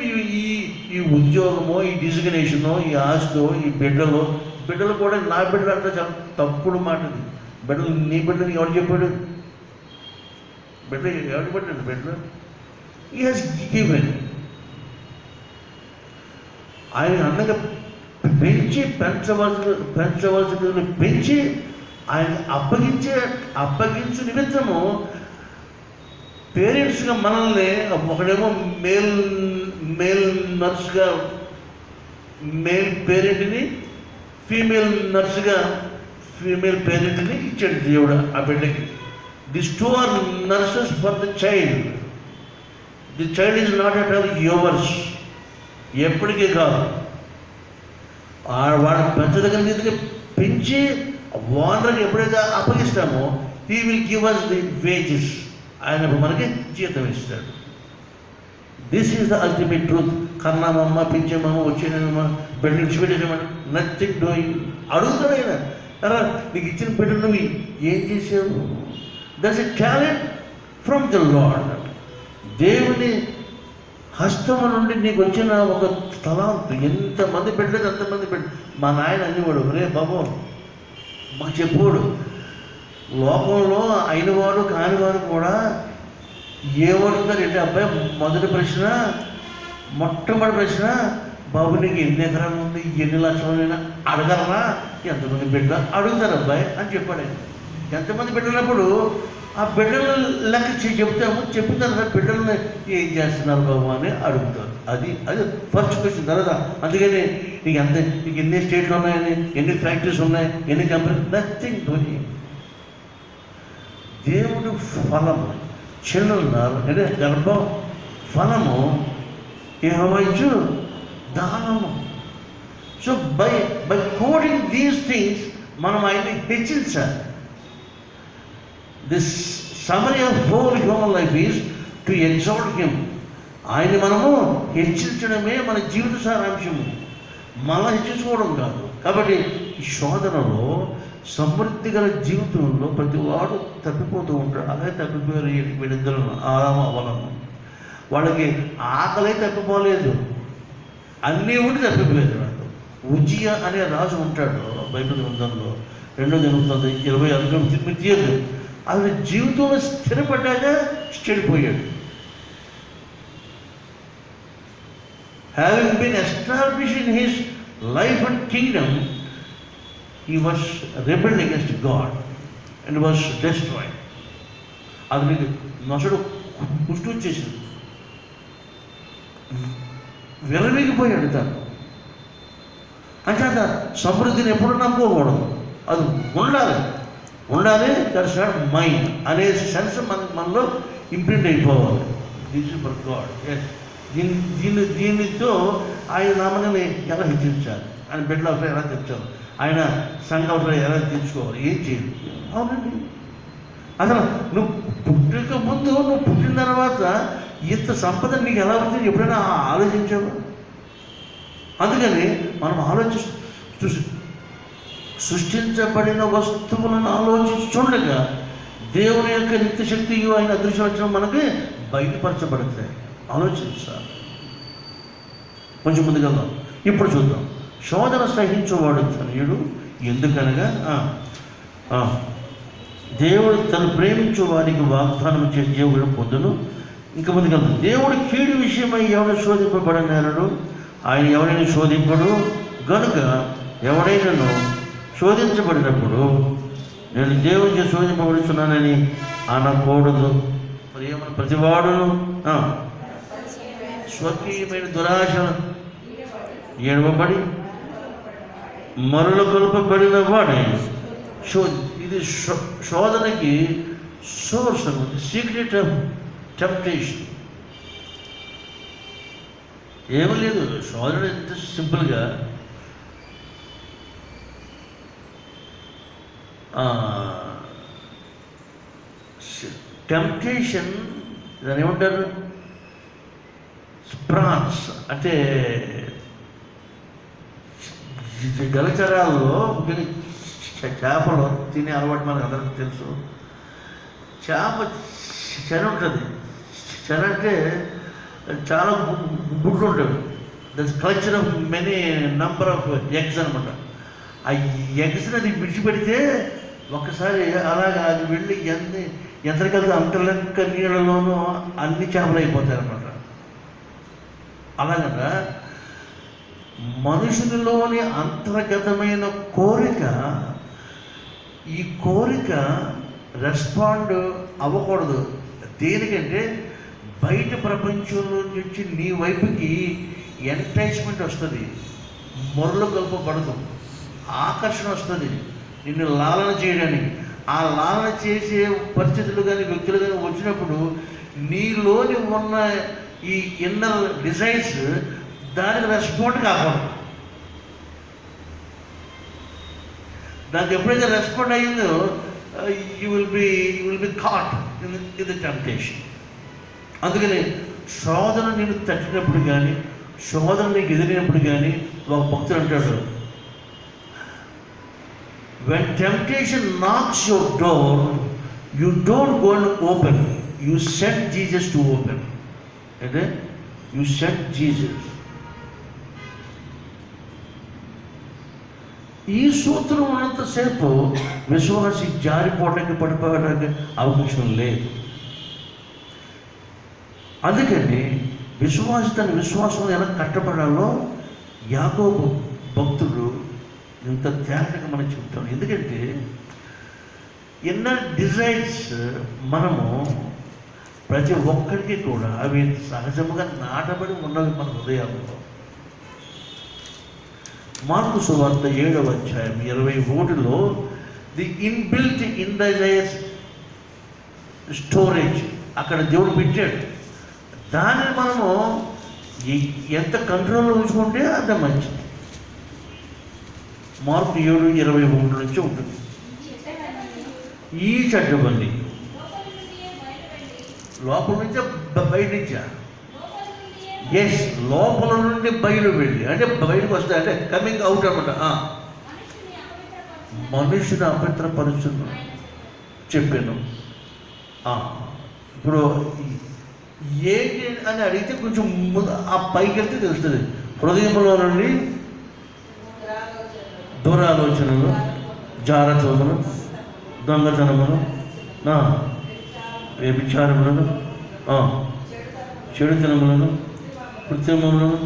Speaker 1: ఈ ఉద్యోగమో, ఈ డిజిగ్నేషనో, ఈ ఆస్తో, ఈ బిడ్డలు కూడా నా బిడ్డలు అంటే చాలా తప్పుడు మాటది. బిడ్డలు నీ బిడ్డని ఎవరు చెప్పాడు? బిడ్డ ఎవరు పడ్డాడు? బిడ్డలు హీ హాజ్ గివెన్. ఆయన అన్నగా పెంచి పెంచవలసిన పెంచి ఆయన అప్పగించు నిమిత్తము పేరెంట్స్గా మనల్ని, ఒకడేమో మేల్ నర్స్గా మేల్ పేరెంట్ని, ఫీమేల్ నర్స్గా ఫీమేల్ పేరెంట్ని ఇచ్చాడు దేవుడు ఆ బిడ్డకి. This two are nurses for the child. The child is not at all yours. ఎప్పటికీ కాదు. వాడు పెంచదగిన పెంచి ఓనర్కి ఎప్పుడైతే అప్పగిస్తామో he will give us the wages. ఆయన మనకి జీతం ఇస్తాడు. This is the ultimate truth. కన్నామమ్మ, పెంచామమ్మ, వచ్చేనమ్మ, బిడ్డ విడిచిపెట్టేసామని నథింగ్ డూయింగ్. అడుగుతాడు ఆయన, అలా నీకు ఇచ్చిన బిడ్డ నువ్వు ఏం చేసావు? That's a talent from the lord. దేవుని హస్తము నుండి నీకు వచ్చిన ఒక తలాంతు. ఎంతమంది బిడ్డలు అంతమంది బిడ్డ. మా నాయన అనేవాడు, రే బాబు మాకు చెప్పుకోడు, లోకంలో అయినవాడు కానివారు కూడా ఏమడుగుతారు అంటే, అబ్బాయి మొట్టమొదటి ప్రశ్న, బాబు నీకు ఎన్ని ఎకరాలు ఉంది, ఎన్ని లక్షలైనా అడగలరా? ఎంతమంది బిడ్డలు అడుగుతారు అబ్బాయి అని చెప్పాడు. ఎంతమంది బిడ్డలప్పుడు ఆ బిడ్డలు లెక్క చెప్తాము. చెప్పిన తర్వాత బిడ్డలని ఏం చేస్తున్నారు బాబు అని అడుగుతారు. అది ఫస్ట్ క్వశ్చన్. తర్వాత అందుకని నీకు ఎన్ని స్టేట్లు ఉన్నాయని, ఎన్ని ఫ్యాక్టరీస్ ఉన్నాయి, ఎన్ని కంపెనీస్, నథింగ్ డూయింగ్. దేవుడు ఫలము, చిల్లున్నారు అంటే గర్భం ఫలము, యెహోవా ఇచ్చు దానము. So by coding these things మనం ఆయన్ని హెచ్చించాలి. This summary of whole human life is to exalt him. ఆయన్ని మనము హెచ్చించడమే మన జీవిత సారాంశము, మనం హెచ్చించుకోవడం కాదు. కాబట్టి ఈ శోధనలో సమృద్ధి గల జీవితంలో ప్రతి వాడు తప్పిపోతూ ఉంటాడు. అలాగే తప్పిపోయారు వీళ్ళిద్దరు ఆరామ వలన. వాళ్ళకి ఆకలి తప్పిపోలేదు, అన్నీ ఉండి తప్పిపోయేది వాడు. ఉజ్జియా అనే రాజు ఉంటాడు బైబిల్ గ్రంథంలో 2 దినవృత్తాంతం 26 మీరు తీయదు. అతని జీవితంలో స్థిరపడ్డాక చెడిపోయాడు. Having been established in his life and kingdom, he was rebelled against God and was destroyed. అతనికి నసుడు కుష్టి వచ్చేసింది, విరమిగిపోయాడు తను. అంటే అంత సమృద్ధిని ఎప్పుడు నమ్ముకోకూడదు, అది ఉండాలి దట్స్ నాట్ మైండ్ అనే సెన్స్ మనలో ఇంప్రింట్ అయిపోవాలి. This is for God. దీనితో ఆయన నామని ఎలా హెచ్చరించాలి, ఆయన బిడ్డల అవసరం ఎలా తెచ్చాలి, ఆయన సంఘ అవసరం ఎలా తీర్చుకోవాలి, ఏం చేయాలి. అవునండి, అసలు నువ్వు పుట్టక ముందు, నువ్వు పుట్టిన తర్వాత ఇంత సంపద నీకు ఎలా వచ్చింది ఎప్పుడైనా ఆలోచించావు? అందుకని మనం సృష్టించబడిన వస్తువులను ఆలోచించుండగా దేవుని యొక్క నిత్యశక్తియు ఆయన అదృశ్యం మనకి బయటపరచబడతాయి. ఆలోచించాలి. కొంచెం ముందుకెళ్దాం. ఇప్పుడు చూద్దాం. శోధన సహించేవాడు ధన్యుడు, ఎందుకనగా దేవుడు తను ప్రేమించు వారికి వాగ్దానం చేసి దేవుడు పొందును. ఇంకా ముందుకెళ్తాం. దేవుడు కీడు విషయమై ఎవడు శోధింపబడనేరడు, ఆయన ఎవరైనా శోధింపడు గనుక ఎవడైనాను శోధించబడినప్పుడు నేను దేవునికి శోధింపబడుతున్నానని అనకూడదు. మరి ఏమన్నా ప్రతివాడును స్వకీయమైన దురాశ ఏడవబడి మరల కొల్పబడిన వాడే ఇది శోధనకి సోర్స్ అన్నమాట, సీక్రెట్ ఆఫ్ టెంప్టేషన్. ఏమీ లేదు, శోధన ఎంత సింపుల్గా టెంప్టేషన్ దాన్ని ఏమంటారు, ప్రాన్స్ అంటే జలచరాల్లో చేపలు తినే అలవాటు మనకు అందరికీ తెలుసు. చేప చెన ఉంటుంది. చెన అంటే చాలా గుడ్లు ఉంటుంది. That's collection of many number of eggs అనమాట. ఆ ఎగ్స్ని అది విడిచిపెడితే ఒక్కసారి అలాగా అది వెళ్ళి ఎంతకల్లా అంతలెక్క నీళ్ళలోనూ అన్ని చేపలు అయిపోతాయి అన్నమాట. అలాగగా మనుషునిలోని అంతర్గతమైన కోరిక, ఈ కోరిక రెస్పాండ్ అవ్వకూడదు. దేనికంటే బయట ప్రపంచంలో నుంచి నీ వైపుకి ఎంటైస్మెంట్ వస్తుంది, మొరలు కలపబడదు, ఆకర్షణ వస్తుంది నిన్ను లాలన చేయడానికి. ఆ లాలన చేసే పరిస్థితులు కానీ వ్యక్తులు కానీ వచ్చినప్పుడు నీలోని ఉన్న ఈ ఇన్నర్ డిజైర్స్ దానికి రెస్పాండ్ కాకూడదు. దానికి ఎప్పుడైతే రెస్పాండ్ అయ్యిందో you will be caught in the temptation. అందుకని శోధన నేను తట్టినప్పుడు కానీ, శోధన నీకు ఎదిరినప్పుడు కానీ ఒక భక్తుడు అంటాడు, when temptation knocks your door, you don't go and open, you send Jesus to open. అంటే you send Jesus. ఈ సూత్రం ఉన్నంతసేపు విశ్వాసి జారిపోవడానికి పడిపోవడానికి అవకాశం లేదు. అందుకని విశ్వాసి తన విశ్వాసం ఎలా కట్టబడాలో యాకోబు భక్తుడు ఇంత తేటగా మనం చెప్తాం. ఎందుకంటే ఇన్నర్ డిజైర్స్ మనము ప్రతి ఒక్కరికి కూడా అవి సహజంగా నాటబడి ఉన్నవి మన హృదయాల్లో. మార్కు సువార్త 7వ అధ్యాయం 21లో ది ఇన్బిల్ట్ ఇండిజైర్స్ స్టోరేజ్ అక్కడ దేవుడు పెట్టాడు. దాన్ని మనము ఎంత కంట్రోల్లో ఉంచుకుంటే అంత మంచిది. మార్కు 7:21 నుంచి ఉంటుంది. ఈ చట్టబల్లి లోపల నుంచే బయట నుంచా? ఎస్, లోపల నుండి బయలు వెళ్ళి అంటే బయటకు వస్తాయి, అంటే కమింగ్ అవుట్ అనమాట. మనుషుని అపవిత్రపరుచును చెప్పాను. ఇప్పుడు ఏంటి అని అడిగితే కొంచెం ఆ పైకి వెళ్తే తెలుస్తుంది. హృదయంలో నుండి దురాలోచనలు, జారత్వములు, దొంగతనములు, వ్యభిచారములను, చెడుతనములను, కృత్రిమములను,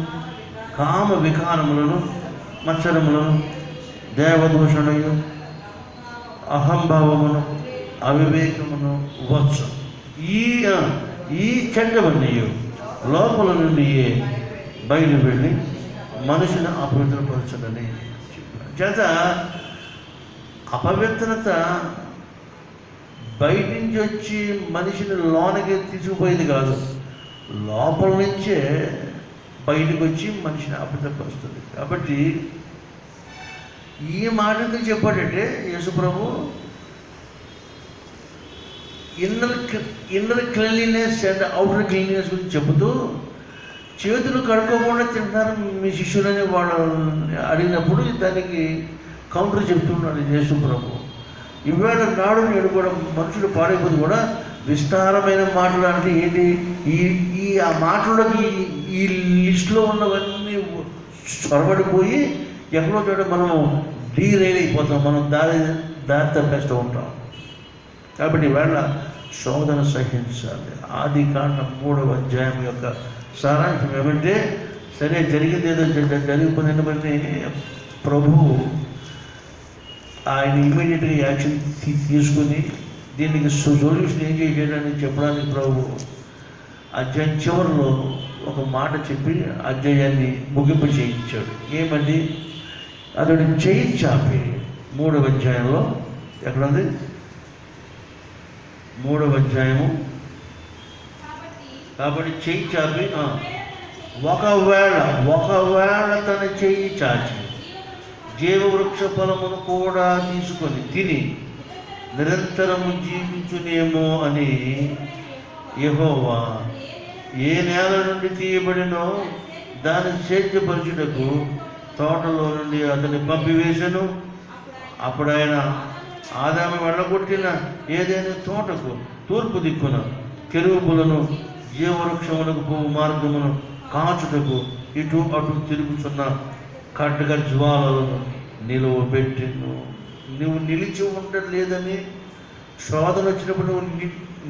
Speaker 1: కామ వికారములను, మత్సరములను, దేవదూషణయు, అహంభావమును, అవివేకమును వచ్చు. ఈ చెడ్డవన్నీ లోపల నుండి బయలు వెళ్ళి మనిషిని అపవిత్రపరచునని చేత అపవిత్రత బయట నుంచి వచ్చి మనిషిని లోనకి తీసుకుపోయేది కాదు, లోపల నుంచే బయటకు వచ్చి మనిషిని అపవిత్రపరుస్తుంది. కాబట్టి ఈ మాట ఎందుకు చెప్పాడంటే యేసుప్రభు inner cleanliness and outer cleanliness గురించి చెబుతూ, చేతులు కడుక్కోకుండా తింటారు మీ శిష్యులని వాళ్ళు అడిగినప్పుడు దానికి కౌంటర్ చెప్తున్నాడు యేసుప్రభు. ఇవాళ నాడు నేడు కూడా మనుషులు పాడైపోతే కూడా విస్తారమైన మాటలు అంటే ఏంటి, ఈ ఆ మాటల్లోకి ఈ లిస్టులో ఉన్నవన్నీ చొరబడిపోయి ఎక్కడో చోట మనము డీరైల్ అయిపోతాం, మనం దారి తప్పేస్తూ ఉంటాం. కాబట్టి ఇవాళ శోధన సహించాలి. ఆదికాండం 3వ అధ్యాయం యొక్క సారాంశం ఏమంటే, సరే జరిగింది ఏదో జరిగిపోయినటువంటి ప్రభువు ఆయన ఇమీడియట్గా యాక్షన్ తీసుకుని దీనికి సొల్యూషన్ ఏం చేయడానికి చెప్పడానికి ప్రభు అధ్యాయం చివరిలో ఒక మాట చెప్పి అధ్యాయాన్ని ముగింపు చేయించాడు. ఏమండి, అతడు చేయి చాపి 3వ అధ్యాయంలో ఎక్కడుంది, 3వ అధ్యాయము. కాబట్టి చెయ్యి చాపి ఒకవేళ తన చెయ్యి చాచి జీవవృక్ష ఫలమును కూడా తీసుకొని తిని నిరంతరము జీవించునేమో అని యెహోవా ఏ నేల నుండి తీయబడినో దాన్ని సేద్యపరచుటకు తోటలో నుండి అతన్ని పంపివేశను. అప్పుడు ఆయన ఆదాము వెళ్ళగొట్టిన ఏదైనా తోటకు తూర్పు దిక్కున కెరూబులను జీవవృక్షములకు పోవు మార్గమును కాచుటకు ఇటు అటు తిరుగుతున్న ఖడ్గ జ్వాలలను నిలువబెట్టిను. నువ్వు నిలిచి ఉండలేదని, శోధన వచ్చినప్పుడు నువ్వు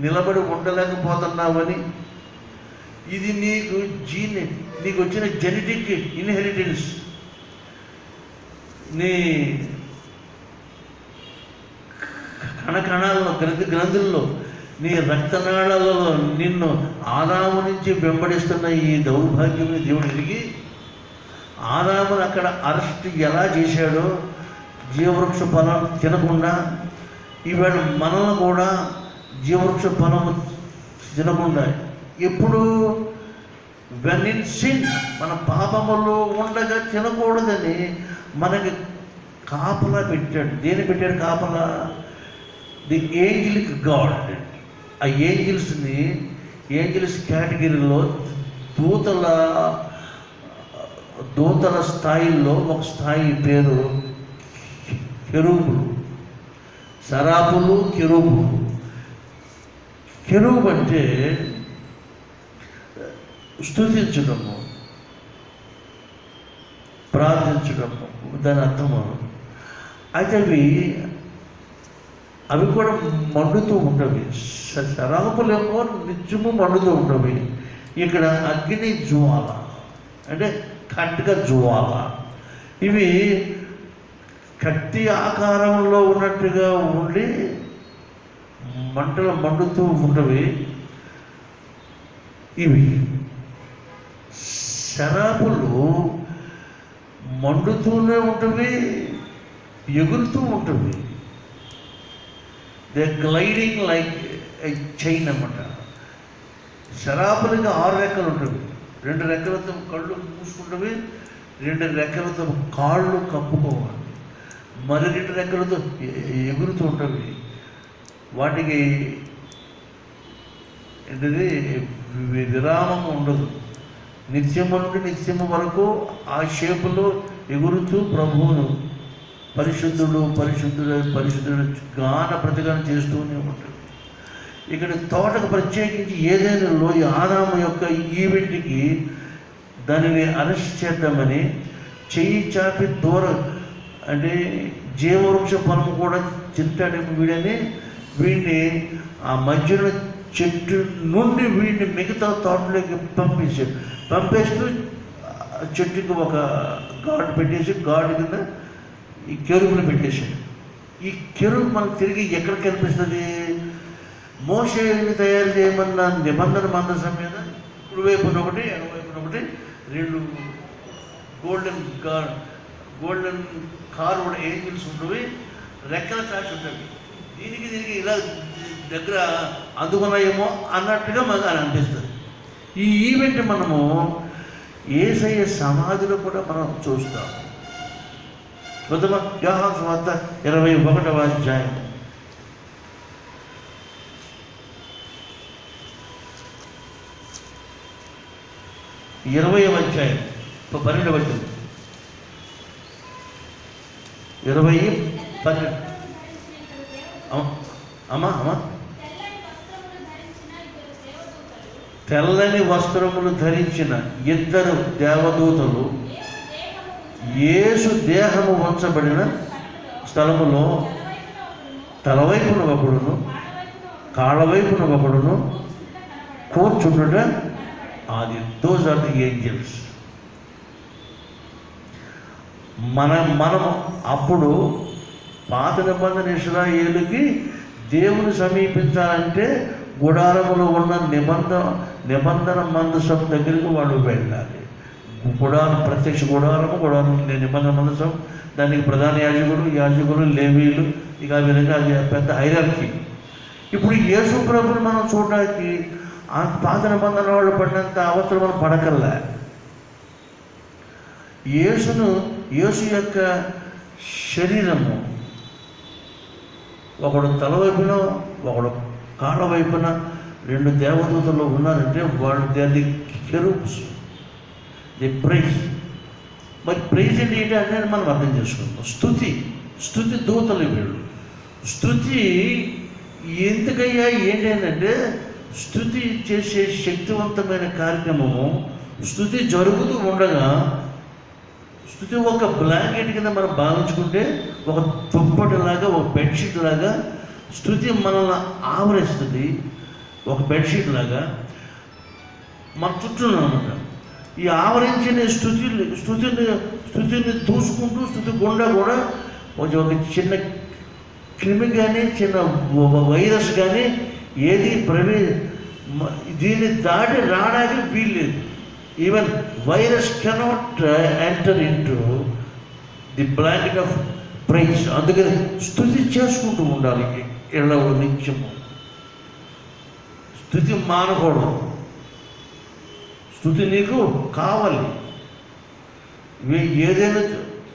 Speaker 1: నిలబడి ఉండలేకపోతున్నావని, ఇది నీకు వచ్చిన జెనెటిక్ ఇన్హెరిటెన్స్, నీ కణకణాల్లో గ్రంథుల్లో నీ రక్తనాళాలలో నిన్ను ఆదాము నుంచి వెంబడిస్తున్న ఈ దౌర్భాగ్యమని దేవుడు ఎరిగి ఆదామును అక్కడ అరెస్ట్ ఎలా చేశాడో జీవవృక్ష ఫలం తినకుండా, ఈవేళ మనల్ని కూడా జీవవృక్ష ఫలము తినకుండా ఎప్పుడు వెన్ ఇన్ సిన్ మన పాపములో ఉండగా తినకూడదని మనకి కాపలా పెట్టాడు. దేని పెట్టాడు కాపలా? The angelic God. ఆ ఏంజల్స్ కేటగిరీలో దూతల స్థాయిల్లో ఒక స్థాయి పేరు కెరూబులు, సరాపులు, కెరూబులు. కెరూబు అంటే స్తుతించడము, ప్రార్థించడము, దాని అర్థము. అయితే అవి కూడా మండుతూ ఉండవి. శరాపులేమో నిత్యము మండుతూ ఉండవి. ఇక్కడ అగ్ని జ్వాల అంటే ఖడ్గ జ్వాల. ఇవి కత్తి ఆకారంలో ఉన్నట్టుగా ఉండి మంటలు మండుతూ ఉండవి. ఇవి శరాపులు మండుతూనే ఉంటవి, ఎగురుతూ ఉంటవి. They gliding like a chain అన్నమాట. శరాపులకి 6 రెక్కలు ఉంటుంది. 2 రెక్కలతో కళ్ళు మూసుకుంటవి, 2 రెక్కలతో కాళ్ళు కప్పుకోవాలి, మరి 2 రెక్కలతో ఎగురుతూ ఉంటవి. వాటికి ఏంటిది విరామం ఉండదు. నిత్యము నుండి నిత్యము వరకు ఆ షేపులో ఎగురుతూ ప్రభువును పరిశుద్ధుడు పరిశుద్ధుడు పరిశుద్ధుడు గాన ప్రతిగానం చేస్తూనే ఉంటాడు. ఇక్కడ తోటకు ప్రత్యేకించి ఏదైనా లోయ ఆదాము యొక్క ఈవెంట్కి దానిని అరెస్ట్ చేద్దామని చెయ్యి చాపి దూరం, అంటే జీవవృక్ష ఫలము కూడా తింటాడేమో వీడని వీడిని ఆ మధ్యలో చెట్టు నుండి వీడిని మిగతా తోటలోకి పంపేస్తూ చెట్టుకి ఒక గాడ్ పెట్టేసి, గాడ్ కింద ఈ కెరూబులు పెట్టేశాడు. ఈ కెరూబు మనకు తిరిగి ఎక్కడ కనిపిస్తుంది? మోషేని తయారు చేయమన్న నిబంధన మందసం మీద కుడివైపున ఒకటి, ఎడమవైపున ఒకటి, 2 గోల్డెన్ కార్వ్డ్ ఏంజిల్స్ ఉన్నవి, రెక్కల చాచి ఉన్నవి. దీనికి ఇలా దగ్గర అందుకున్నాయేమో అన్నట్టుగా మనకు అనిపిస్తుంది. ఈ ఈవెంట్ మనము యేసయ్య సమాధిలో కూడా మనం చూస్తాం. యోహాను సువార్త 21వ అధ్యాయం 20వ అధ్యాయం 12వ వచనం. 20:12. అమ్మా తెల్లని వస్త్రములు ధరించిన 2 దేవదూతలు యేసు దేహము ఉంచబడిన స్థలములో తలవైపున ఒకడును కాళ్ళవైపున ఒకడును కూర్చుండుట అది. Those are the angels. మనము అప్పుడు పాత నిబంధన ఇశ్రాయేలుకి దేవుని సమీపించాలంటే గుడారములో ఉన్న నిబంధన మందసం దగ్గరికి వాళ్ళు వెళ్ళాలి. ప్రత్యక్ష గుడారం నిబంధన మందసం, దానికి ప్రధాన యాజకులు లేవీలు, ఇక ఆ విధంగా అది పెద్ద హైరార్కీ. ఇప్పుడు యేసు ప్రభుని మనం చూడడానికి ఆ పాత నిబంధన వాళ్ళు పడినంత అవసరం మనం పడకల్లా. యేసు యొక్క శరీరము ఒకడు తల వైపున ఒకడు కాళ్ళ వైపున 2 దేవదూతలు ఉన్నారంటే వాళ్ళు దాన్ని కెరూబ్స్, ది ప్రైజ్. మరి ప్రైజ్ ఏంటి అనేది మనం అర్థం చేసుకుంటాం. స్తుతి దూతలు వీళ్ళు. స్తుతి ఎందుకయ్యా ఏంటంటే స్తుతి చేసే శక్తివంతమైన కార్యక్రమము. స్తుతి జరుగుతూ ఉండగా స్తుతి ఒక బ్లాంకెట్ కింద మనం భావించుకుంటే, ఒక దుప్పటిలాగా, ఒక బెడ్షీట్ లాగా స్తుతి మనల్ని ఆవరిస్తుంది. ఒక బెడ్షీట్ లాగా మన చుట్టూ అనమాట. ఈ ఆవరించిన స్తుతిని దూసుకుంటూ స్తుతి గుండా కూడా ఒక చిన్న క్రిమి కానీ చిన్న వైరస్ కానీ ఏది దీన్ని దాటి రావడానికి వీల్లేదు. Even virus cannot enter into the blanket of praise. అందుకని స్తుతి చేసుకుంటూ ఉండాలి ఎల్లవో నిత్యము. స్తుతి మానకూడదు. స్తుతి నీకు కావాలి. ఏదైనా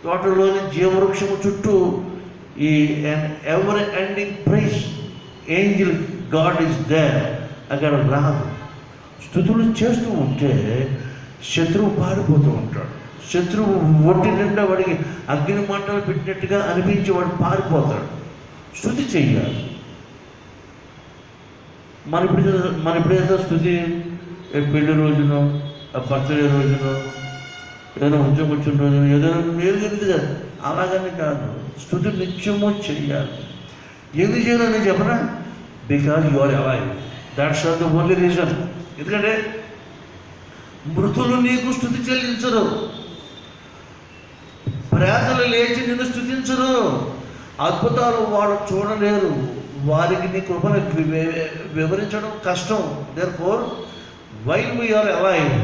Speaker 1: తోటలోని జీవవృక్షము చుట్టూ ఈ ever ending praise angel God is there. అక్కడ రాదు. స్తుతులు చేస్తూ ఉంటే శత్రువు పారిపోతూ ఉంటాడు. శత్రువు ఒంటి నిండా వాడికి అగ్ని మంటలు పెట్టినట్టుగా అనిపించి వాడు పారిపోతాడు. స్తుతి చెయ్యాలి. మన ఇప్పుడేదో స్తుతి పెళ్లి రోజునో, బర్త్డే రోజునో, ఏదైనా ఉద్యోగం వచ్చిన రోజున ఏదైనా మేలు జరిగింది కదా, అలాగని కాదు. స్తుతి నిత్యము చెయ్యాలి. ఎందుకు చేయాలని చెప్పనా? Because you are alive. That's are the only reason. ఎందుకంటే మృతులు నీకు స్తుతి చెల్లించరు, ప్రేతలు లేచి నిన్ను స్తుతించరు, అద్భుతాలు వాళ్ళు చూడలేరు, వారికి నీ కృపను వివరించడం కష్టం. Therefore while we are alive,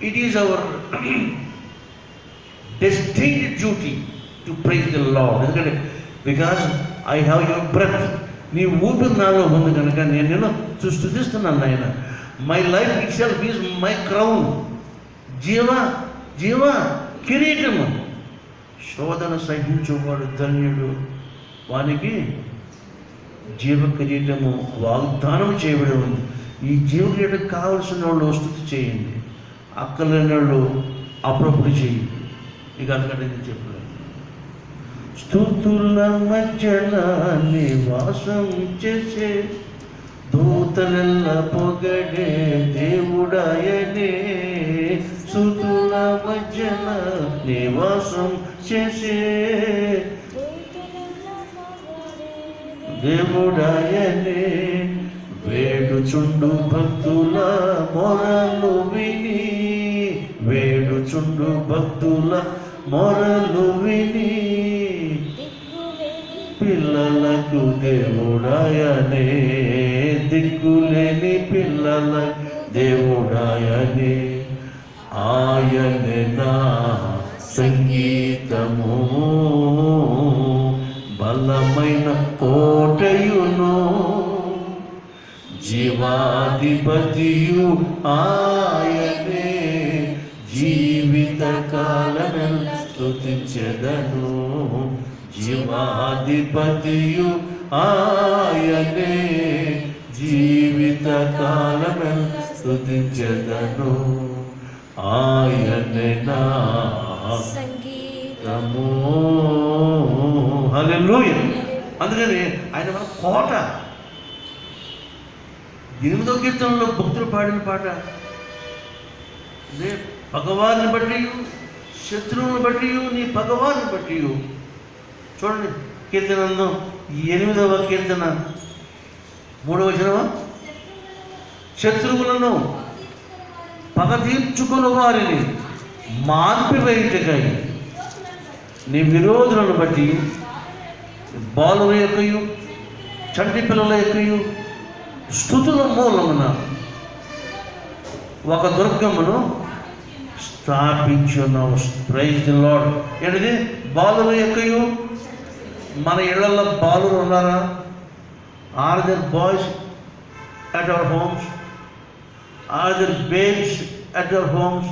Speaker 1: it is our destined duty to praise the Lord. ఎందుకంటే because I have your breath, నీ ఊపిరి నాలో ఉంది కనుక నేను నిన్ను స్తుతిస్తున్నాను నాయన. My life it self is my crown. జీవ కిరీటము. శోధన సహించువాడు ధన్యుడు, వానికి జీవ కిరీటము వాగ్దానం చేయబడి ఉంది. ఈ జీవ కిరీటం కావలసిన వాళ్ళు స్తుతి చేయండి, అక్కలేని వాళ్ళు అప్పుడప్పుడు చేయండి. ఇక అందుకంటే నేను చెప్పలేదు. స్తుతుల మధ్యన నివాసం చేసే దూతలెల్ల పొగడే దేవుడాయనే. స్తుతుల మధ్యన నివాసం చేసే దేవుడాయనే. వేడుచుండు భక్తుల మొరలు విని, వేడుచుండు భక్తుల మొరలు విని, పిల్లలకు దేవుడాయనే, దిక్కులేని పిల్లల దేవుడాయనే. ఆయనే నా సంగీతము, బలమైన కోటయును, జీవాధిపతియు ఆయనే. జీవిత కాలమెల్ల స్తుతించెదను, జీవాధిపతియు ఆయనే. జీవిత కాలమెల్ల స్తుతించెదను, ఆయనే నా సంగీతము. హల్లెలూయా. అందుకని ఆయన మన కోట. 8వ కీర్తనలో భక్తులు పాడిన పాట, పగవారిని బట్టి శత్రువుని బట్టి నీ పగవారిని బట్టి. చూడండి కీర్తనలో 8వ కీర్తన 3వ వచనం, శత్రువులను పగ తీర్చుకుని వారిని మార్పివేయుటకై నీ విరోధులను బట్టి బాలుల యొక్కయు చంటి పిల్లల యొక్కయు స్తుతుల మూలమున ఒక దుర్గమును స్థాపించున్నావు. Praise the lord. ఏంటిది? బాలుల యొక్కయు. మన ఇళ్లలో బాలులు ఉన్నారా? Are there boys at our homes? Are there babes at our homes?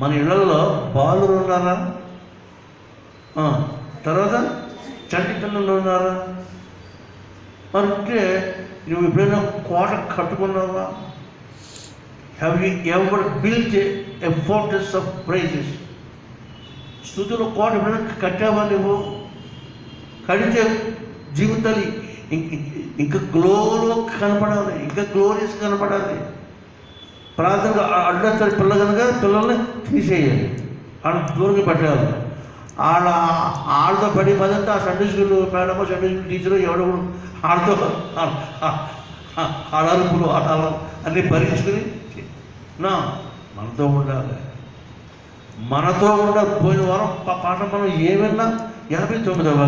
Speaker 1: మన ఇళ్లలో బాలులు ఉన్నారా? తర్వాత చంటి పిల్లలు ఉన్నారా? అంటే నువ్వు ఎప్పుడైనా కోట కట్టుకున్నావా? Have you ever built a fortress of praises? స్తుతుల కోట ఎప్పుడైనా కట్టావా? నువ్వు కడితే జీవితాలు ఇంకా గ్లోలో కనపడాలి, ఇంకా గ్లోరియస్ కనపడాలి. ప్రార్థనగా అడ్డొచ్చారు పిల్ల కనుక పిల్లల్ని తీసేయాలి, ఆడ దూరంగా పెట్టాలి. ఆడతో పడి పదంతా ఆ సండే స్కూల్ మేడమో సండే స్కూల్ టీచరు ఎవడో ఆడతో ఆడరుపులు ఆడాలి అన్నీ భరించుకుని మనతో ఉండాలి. మనతో ఉండాలి. పోయిన వారం పాఠం మనం ఏమన్నా 59వ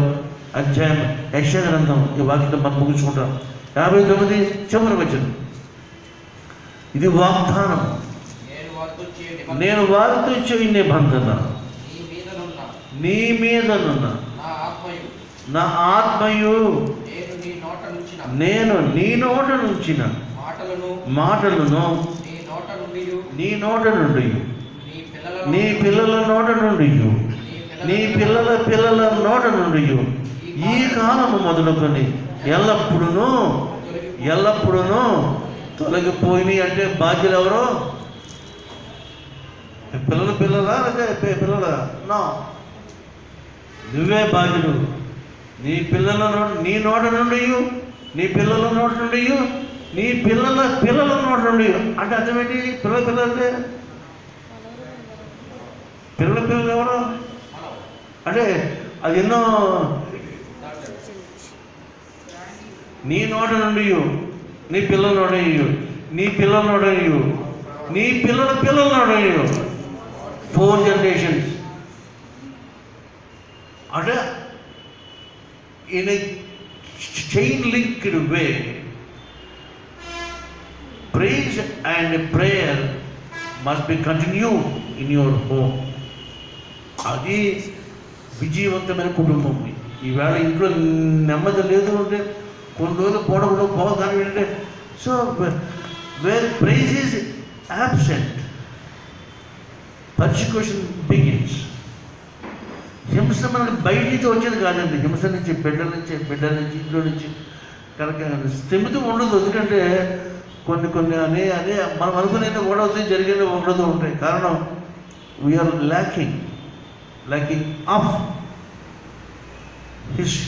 Speaker 1: అధ్యాయం యెషయా గ్రంథం, ఈ వాక్యం మనం ముగించుకుంటాం. 59 చివరి వచనం, ఇది వాగ్దానం. నేను వారితో ఇచ్చే నిబంధన, నీ మీదనున్న నా ఆత్మయు నేను నీ నోట నుంచిన మాటలను నీ నోట నుండి, నీ పిల్లల నోట నుండి, నీ పిల్లల పిల్లల నోట నుండి ఈ కాలము మొదలుకొని ఎల్లప్పుడూ తొలగిపోయినాయి. అంటే బాధ్యులు ఎవరు? పిల్లలా లేకపోతే పిల్లలా? నువ్వే బాధ్యుడు. నీ పిల్లల నీ నోట నుండి, నీ పిల్లల నోట నుండి, నీ పిల్లల పిల్లల నోట నుండి. అంటే అర్థమేంటి? పిల్లలంటే పిల్లలు ఎవరు అంటే అది ఎన్నో. నీ నోట నుండి, నీ పిల్లల నోట, నీ పిల్లల నోట, నీ పిల్లల పిల్లల నోట, 4 generations. అంటే in a chain linked way, praise and prayer must be continued in your home. అది విజయవంతమైన కుటుంబం. ఈవేళ ఇంట్లో నెమ్మది లేదు అంటే కొన్ని రోజులు పోగానే ఏంటంటే, so where praise is absent, persecution begins. హింస మనకి బయట నుంచి వచ్చేది కాదండి. హింస నుంచి బిడ్డల నుంచి ఇంట్లో నుంచి కనుక స్థిమితం ఉండదు. ఎందుకంటే కొన్ని అనే మనం అనుకునే ఓడవుతాయి, జరిగిన ఉండదు ఉంటాయి. కారణం we are lacking of his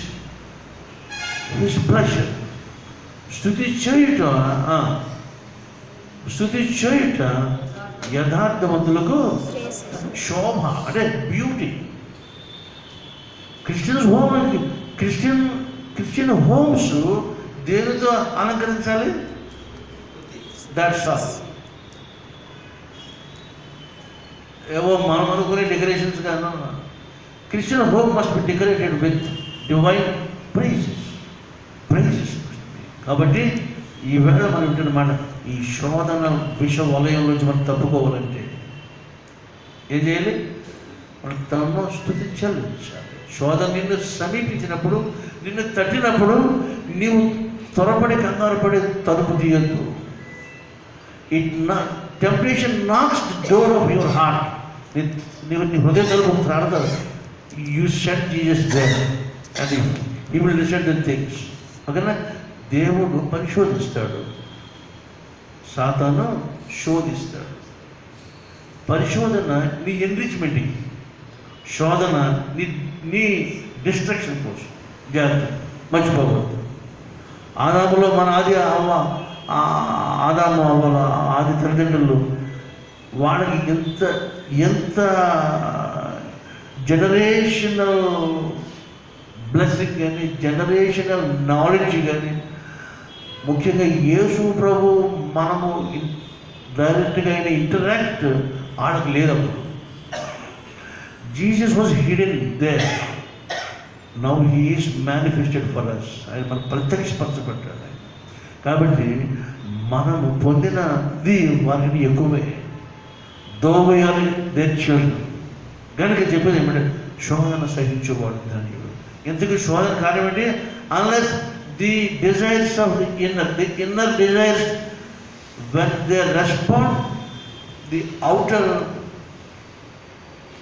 Speaker 1: pleasure. స్తుతి చేయుట యథార్థవంతులకు శోభ అంటే బ్యూటీ. క్రిస్టియన్ హోమ్స్ దేనితో అలంకరించాలి? That's all. ఏవో మనం అనుకునే డెకరేషన్స్ కాదు. Christian home must be decorated with divine praises. కాబట్టి ఈవేళ మనం వింటున్నమాట, ఈ శోధన విష వలయం నుంచి మనం తప్పుకోవాలంటే ఏం చేయాలి? మనం తనను స్తుతించాలి. శోధన నిన్ను సమీపించినప్పుడు, నిన్ను తట్టినప్పుడు నీవు త్వరపడి కంగారు పడి తలుపు తీయద్దు. Temptation knocks the door of your heart. నీవు నీ హృదయ తలుపు తాడతారు. You set Jesus there and he will decide the things. ఓకేనా? దేవుడు పరిశోధిస్తాడు, సాతాను శోధిస్తాడు. పరిశోధన నీ ఎన్రిచ్మెంట్కి, శోధన నీ డిస్ట్రక్షన్ కోసం. జాగ్రత్త, మర్చిపోవద్దు. ఆదాములో మన ఆదాము అవ్వల ఆది తల్లిదండ్రులు వాళ్ళకి ఎంత జనరేషనల్ బ్లెస్సింగ్ కానీ, జనరేషనల్ నాలెడ్జ్ కానీ, ముఖ్యంగా యేసు ప్రభు మనము డైరెక్ట్గా అయిన ఇంటరాక్ట్ ఆడకు లేదప్పుడు. Jesus was hidden there. Now he is manifested for us. ఆయన మనం ప్రత్యక్షపరచబడ్డాడు. కాబట్టి మనము పొందినది వారిని ఎక్కువే. దోమయాలి దేర్ చిల్డ్రన్. కనుక చెప్పేది ఏమంటే శోధన సహించేవాడు దాని. ఎందుకు శోధన కారణం ఏంటి? Unless the desires of the inner desires when they respond the outer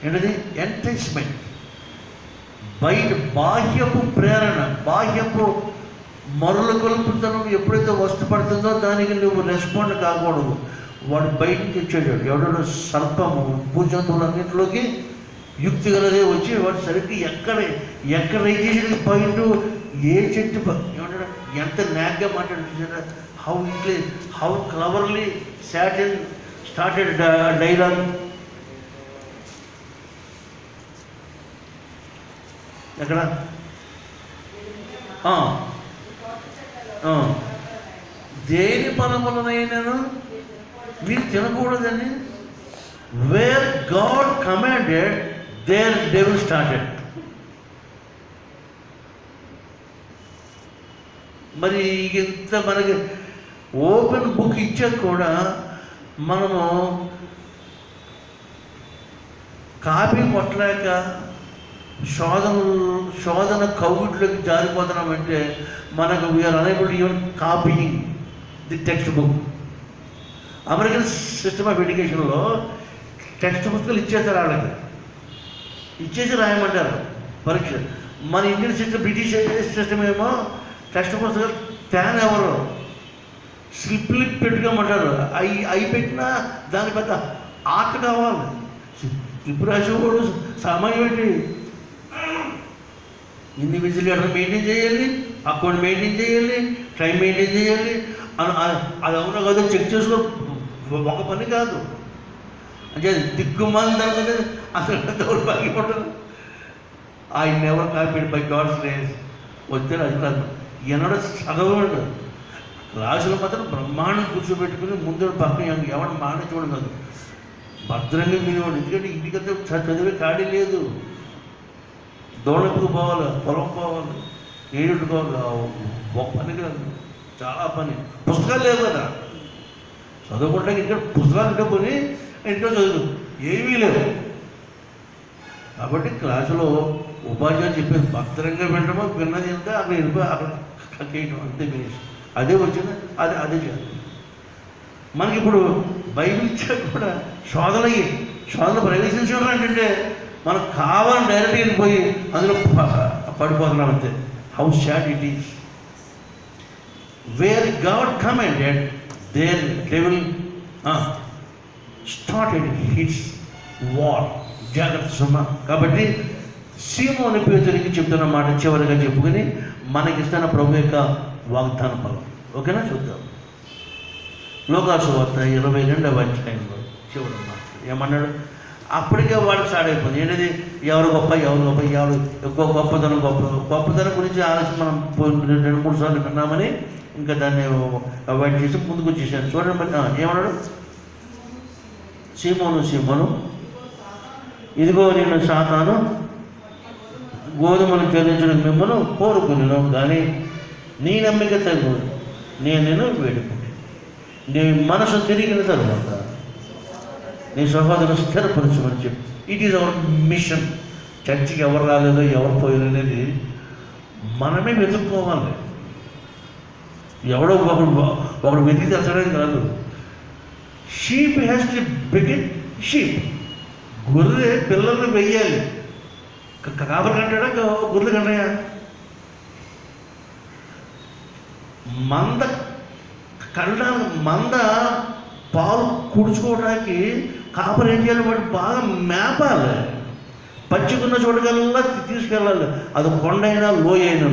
Speaker 1: ఏంటది ఎంటైస్మెంట్, బయట బాహ్యపు ప్రేరణ, బాహ్యపు మరుల కొలుపుతనం ఎప్పుడైతే వస్తుపడుతుందో దానికి నువ్వు రెస్పాండ్ కాకూడదు. వాడు బయట నుంచి వచ్చాడు. ఎవడో సర్పము భూజంతువులన్నింటిలోకి యుక్తి గలదే వచ్చి వాడు సరిగ్గా ఎక్కడ రైజేషన్ పాయింట్, ఏ చెట్టు ఏమంటాడు, ఎంత నాగ్గా మాట్లాడుతున్నాడు. How cleverly Satan started dialogue. ఎక్కడ దేని ఫలములనైనాను మీరు తినకూడదని. Where God commanded there devil started. మరి ఇంత మనకి ఓపెన్ బుక్ ఇచ్చాక కూడా మనము కాపీ కొట్టలేక శోధన కౌగిట్లోకి జారిపోతున్నామంటే మనకు we are unable to even copying the text book. American system of ఎడ్యుకేషన్లో టెక్స్ట్ పుస్తకాలు ఇచ్చేస్తారు, వాళ్ళకి ఇచ్చేసి రాయమంటారు పరీక్ష. మన ఇండియన్ సిస్టమ్, బ్రిటిష్ సిస్టమ్ ఏమో టెక్స్ట్ పుస్తకాలు తేన ఎవరు స్లిప్లు పెట్టుకోమంటారు. అవి పెట్టినా దాని పెద్ద ఆర్ట్ కావాలి. స్లిప్ రాసేవాడు సామాన్యం ఏంటి, ఇండివిజువల్ మెయింటైన్ చేయాలి, అకౌంట్ మెయింటైన్ చేయాలి, టైం మెయింటైన్ చేయాలి. అది అవునా కాదో చెక్ చేసుకో, ఒక పని కాదు. అంటే దిక్కుమాలి దాని అసలు దౌర్భాగ్యం ఉంటుంది. I never copied by God's grace. వస్తే అది కాదు, ఎన్నడూ చదవడు. క్లాసులో మాత్రం బ్రహ్మాండం కూర్చోబెట్టుకుని ముందు పక్కన ఎవరు మానేసుకోవడం కాదు, భద్రంగా వినేవాడు. ఎందుకంటే ఇంటికంతా చదివే ఖాళీ లేదు. దోళకు పోవాలి, పొలం పోవాలి, ఏడుకోవాలి, ఒక పని కాదు, చాలా పని. పుస్తకాలు లేవు కదా చదువుకుంటానికి. ఇక్కడ పుస్తకాలు ఉంటే కొని ఇంట్లో చదువు ఏమీ లేవు. కాబట్టి క్లాసులో ఉపాధ్యాయులు చెప్పేది భద్రంగా వినడమో, విన్నది ఎంత అక్కడ వెళ్ళిపోయి అక్కడ కక్కేయటం, అంతే ఫినిష్. అదే వచ్చింది, అదే చేయాలి. మనకి ఇప్పుడు బైబిల్ ఇచ్చాక కూడా శోధన ప్రవేశించడం ఏంటంటే మనకు కావాలని డైరెక్ట్గా వెళ్ళిపోయి అందులో పడిపోతున్నాం అంతే. How sad it is. Where God commanded there devil started its war. జాగ్రత్త సుమ. కాబట్టి సీమోను పేతురికి చెప్తున్న మాట చివరిగా చెప్పుకొని మనకిస్తున్న ప్రభు యొక్క వాగ్దాన ఫలం. ఓకేనా? చూద్దాం. లోకాసు వార్త 22వ అధ్యాయంలో చివరి మాట ఏమన్నాడు? అప్పటికే వాడు సాడైపోయింది. ఏంటిది? ఎవరు గొప్ప, ఎవరు ఎక్కువ గొప్పతనం గురించి ఆలోచన మనం 2-3 సార్లు విన్నామని ఇంకా దాన్ని అవాయిడ్ చేసి ముందుకు వచ్చేసాను. చూడండి మరి ఏమన్నాడు? సీమోను, ఇదిగో నిన్ను సాతాను గోధుమలు చెల్లించడం మిమ్మల్ని కోరుకున్నాను, కానీ నీ నమ్మిక తగ్గు, నేను వేడుకుంటే నీ మనసు తిరిగిన తర్వాత నీ సహోదరుని స్థిరపరచమని చెప్పి. It is our machine. చర్చికి ఎవరు రాలేదో ఎవరు పోయారు అనేది మనమే వెతుక్కోవాలి. ఎవడో ఒకడు వెతికి తెచ్చడం కాదు. Sheep has to begin sheep. గొర్రె పిల్లల్ని వెయ్యాలి. కాపరి కంటాడా గొర్రెలు కంటాయా? మంద పాలు కుడుచుకోవడానికి కాపరి ఏం చేయాలి? వాడు బాగా మేపాలి. పచ్చికున్న చోటుకల్లా తీసుకెళ్ళాలి. అది కొండైనా లోయైనా.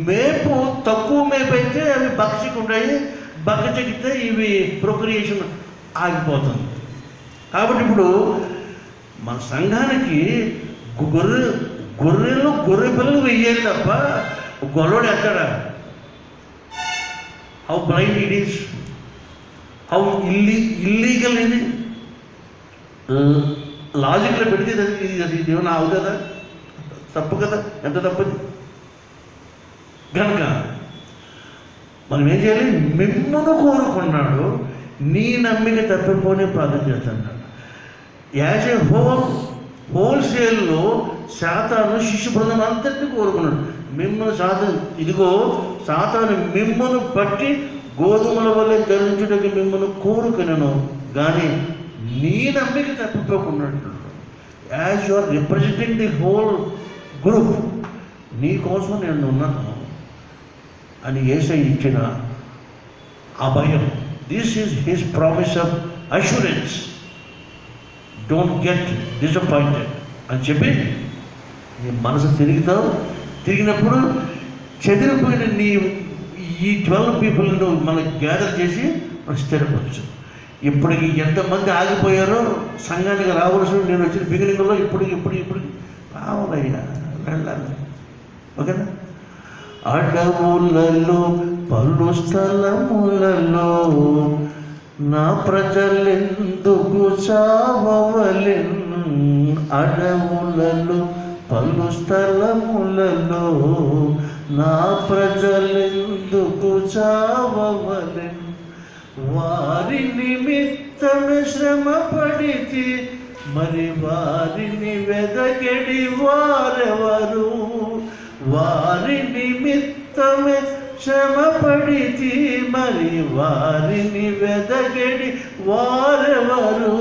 Speaker 1: మేపు తక్కువ మేపు అయితే అవి బక్కచిక్కుంటాయి. బక్కచిక్కితే ఇవి ప్రొక్రియేషన్ ఆగిపోతుంది. కాబట్టి ఇప్పుడు మన సంఘానికి గొర్రె పిల్లలు వెయ్యాలి తప్ప గొర్రెడు ఎక్కడా? How blind it is, how illegal ఇది. లాజిక్లో పెడితే ఇది ఏమైనా అవు కదా? తప్పు కదా? ఎంత తప్పది కనుక మనం ఏం చేయాలి? మిమ్మల్ని కోరుకున్నాడు, నీ నమ్మిక తప్పిపోనే ప్రార్థన చేస్తున్నాడు. యాజ్ ఏ హోల్సేల్లో సాతాను శిష్యు బృందం అంతటిని కోరుకున్నాడు. మిమ్మల్ని ఇదిగో సాతాను మిమ్మల్ని బట్టి గోధుమల వల్లే ధరించుటకి మిమ్మల్ని కోరుకున్నాను, కానీ నీ నమ్మిక తప్పిపోకున్నట్టు. As you are representing the whole group, నీ కోసం నేను ఉన్నాను అని యేసయ్య ఇచ్చిన అభయం. This is his promise of assurance. Don't get disappointed అని చెప్పి నీ మనసు తిరిగినప్పుడు చెదిరిపోయిన ఈ 12 పీపుల్ను మనం గ్యాదర్ చేసి మనం స్థిరపరచు. ఇప్పటికి ఎంతమంది ఆగిపోయారో సంఘానికి రావాల్సిన, నేను వచ్చిన బిగినింగ్లో ఇప్పుడు రావాలయ్యా, వెళ్ళాలి. ఓకేనా? అడవులలో పలు స్థలములలో నా ప్రజలెందుకు చావవలెన్. అడవులలో పలు స్థలములలో నా ప్రజలెందుకు చావవలెన్. వారి నిమిత్తమే శ్రమ పడితి, మరి వారిని వెదకెడి వారెవరు. వారి నిమిత్తమే శ్రమ పడితి, మరి వారిని వెదకెడి వారెవరు.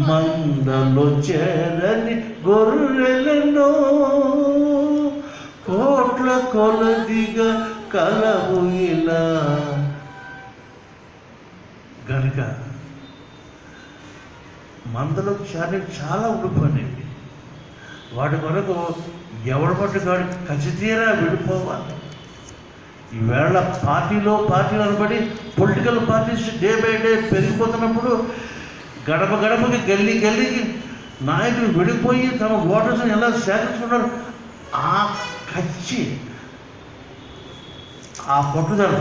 Speaker 1: మందలో చేరని గొర్రెలను కోట్ల కొలదిగా కలవు ఇలా. కనుక మందలో చాలా ఉండిపోయినవి. వాటి కొరకు ఎవరి పట్టుకాడు ఖచ్చితంగా విడిపోవాలి. ఈవేళ పార్టీలు అనబడి political parties day by day పెరిగిపోతున్నప్పుడు గడపకి గల్లీకి నాయకులు విడిపోయి తమ ఓటర్స్ని ఎలా సేకరించుకున్నారు. ఆ ఖర్చి, ఆ పట్టుదల,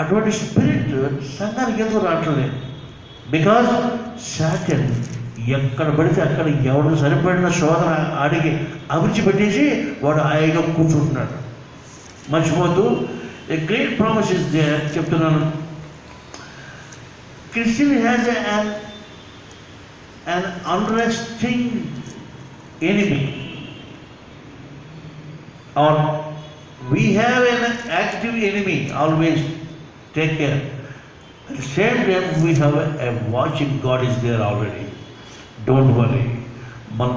Speaker 1: అటువంటి స్పిరిట్ సంఘానికి ఎందుకు రావట్లేదు? బికాజ్ సాటన్ ఎక్కడ పడితే అక్కడ ఎవరు సరిపడిన శోధన అడిగి అవిడిచిపెట్టేసి వాడు హాయిగా కూర్చుంటున్నాడు. మర్చిపోతూ a great promise is there. చెప్తున్నాను, Christian has an unresting enemy, or we have an active enemy. Always take care. At the same time, we have a watching God is there already. Don't worry. మన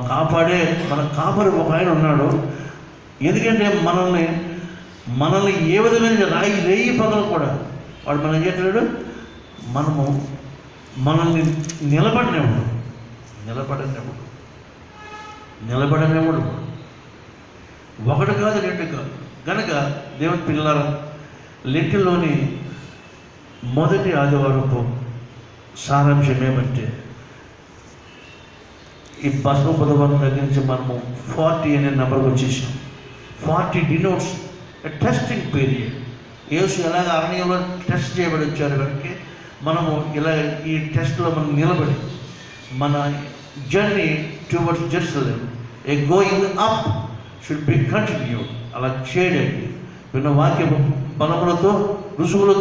Speaker 1: కాపరి ఒక ఆయన ఉన్నాడు. ఎందుకంటే మనల్ని ఏ విధమైన రేయి పగలు కూడా వాడు మనం ఏం చేస్తున్నాడు? మనల్ని నిలబడనివ్వడు. ఒకటి కాదు, రెండు కాదు. కనుక దేవుని పిల్లల లెంటిలోని మొదటి ఆదివారపు సారాంశం ఏమంటే, ఈ బసవ బుధవారం దగ్గర నుంచి మనము 40 అనే నెంబర్కి వచ్చేసాం. 40 డినోట్స్ ఎ టెస్టింగ్ పీరియడ్. యేసు ఎలాగ అరణ్యంలో టెస్ట్ చేయబడి వచ్చారు కనుక మనము ఇలా ఈ టెస్ట్లో మనం నిలబడి మన journey towards Jerusalem a going up should be continued. అలా చేయడండి. విన్న వాక్యము బలములతో రుజువులతో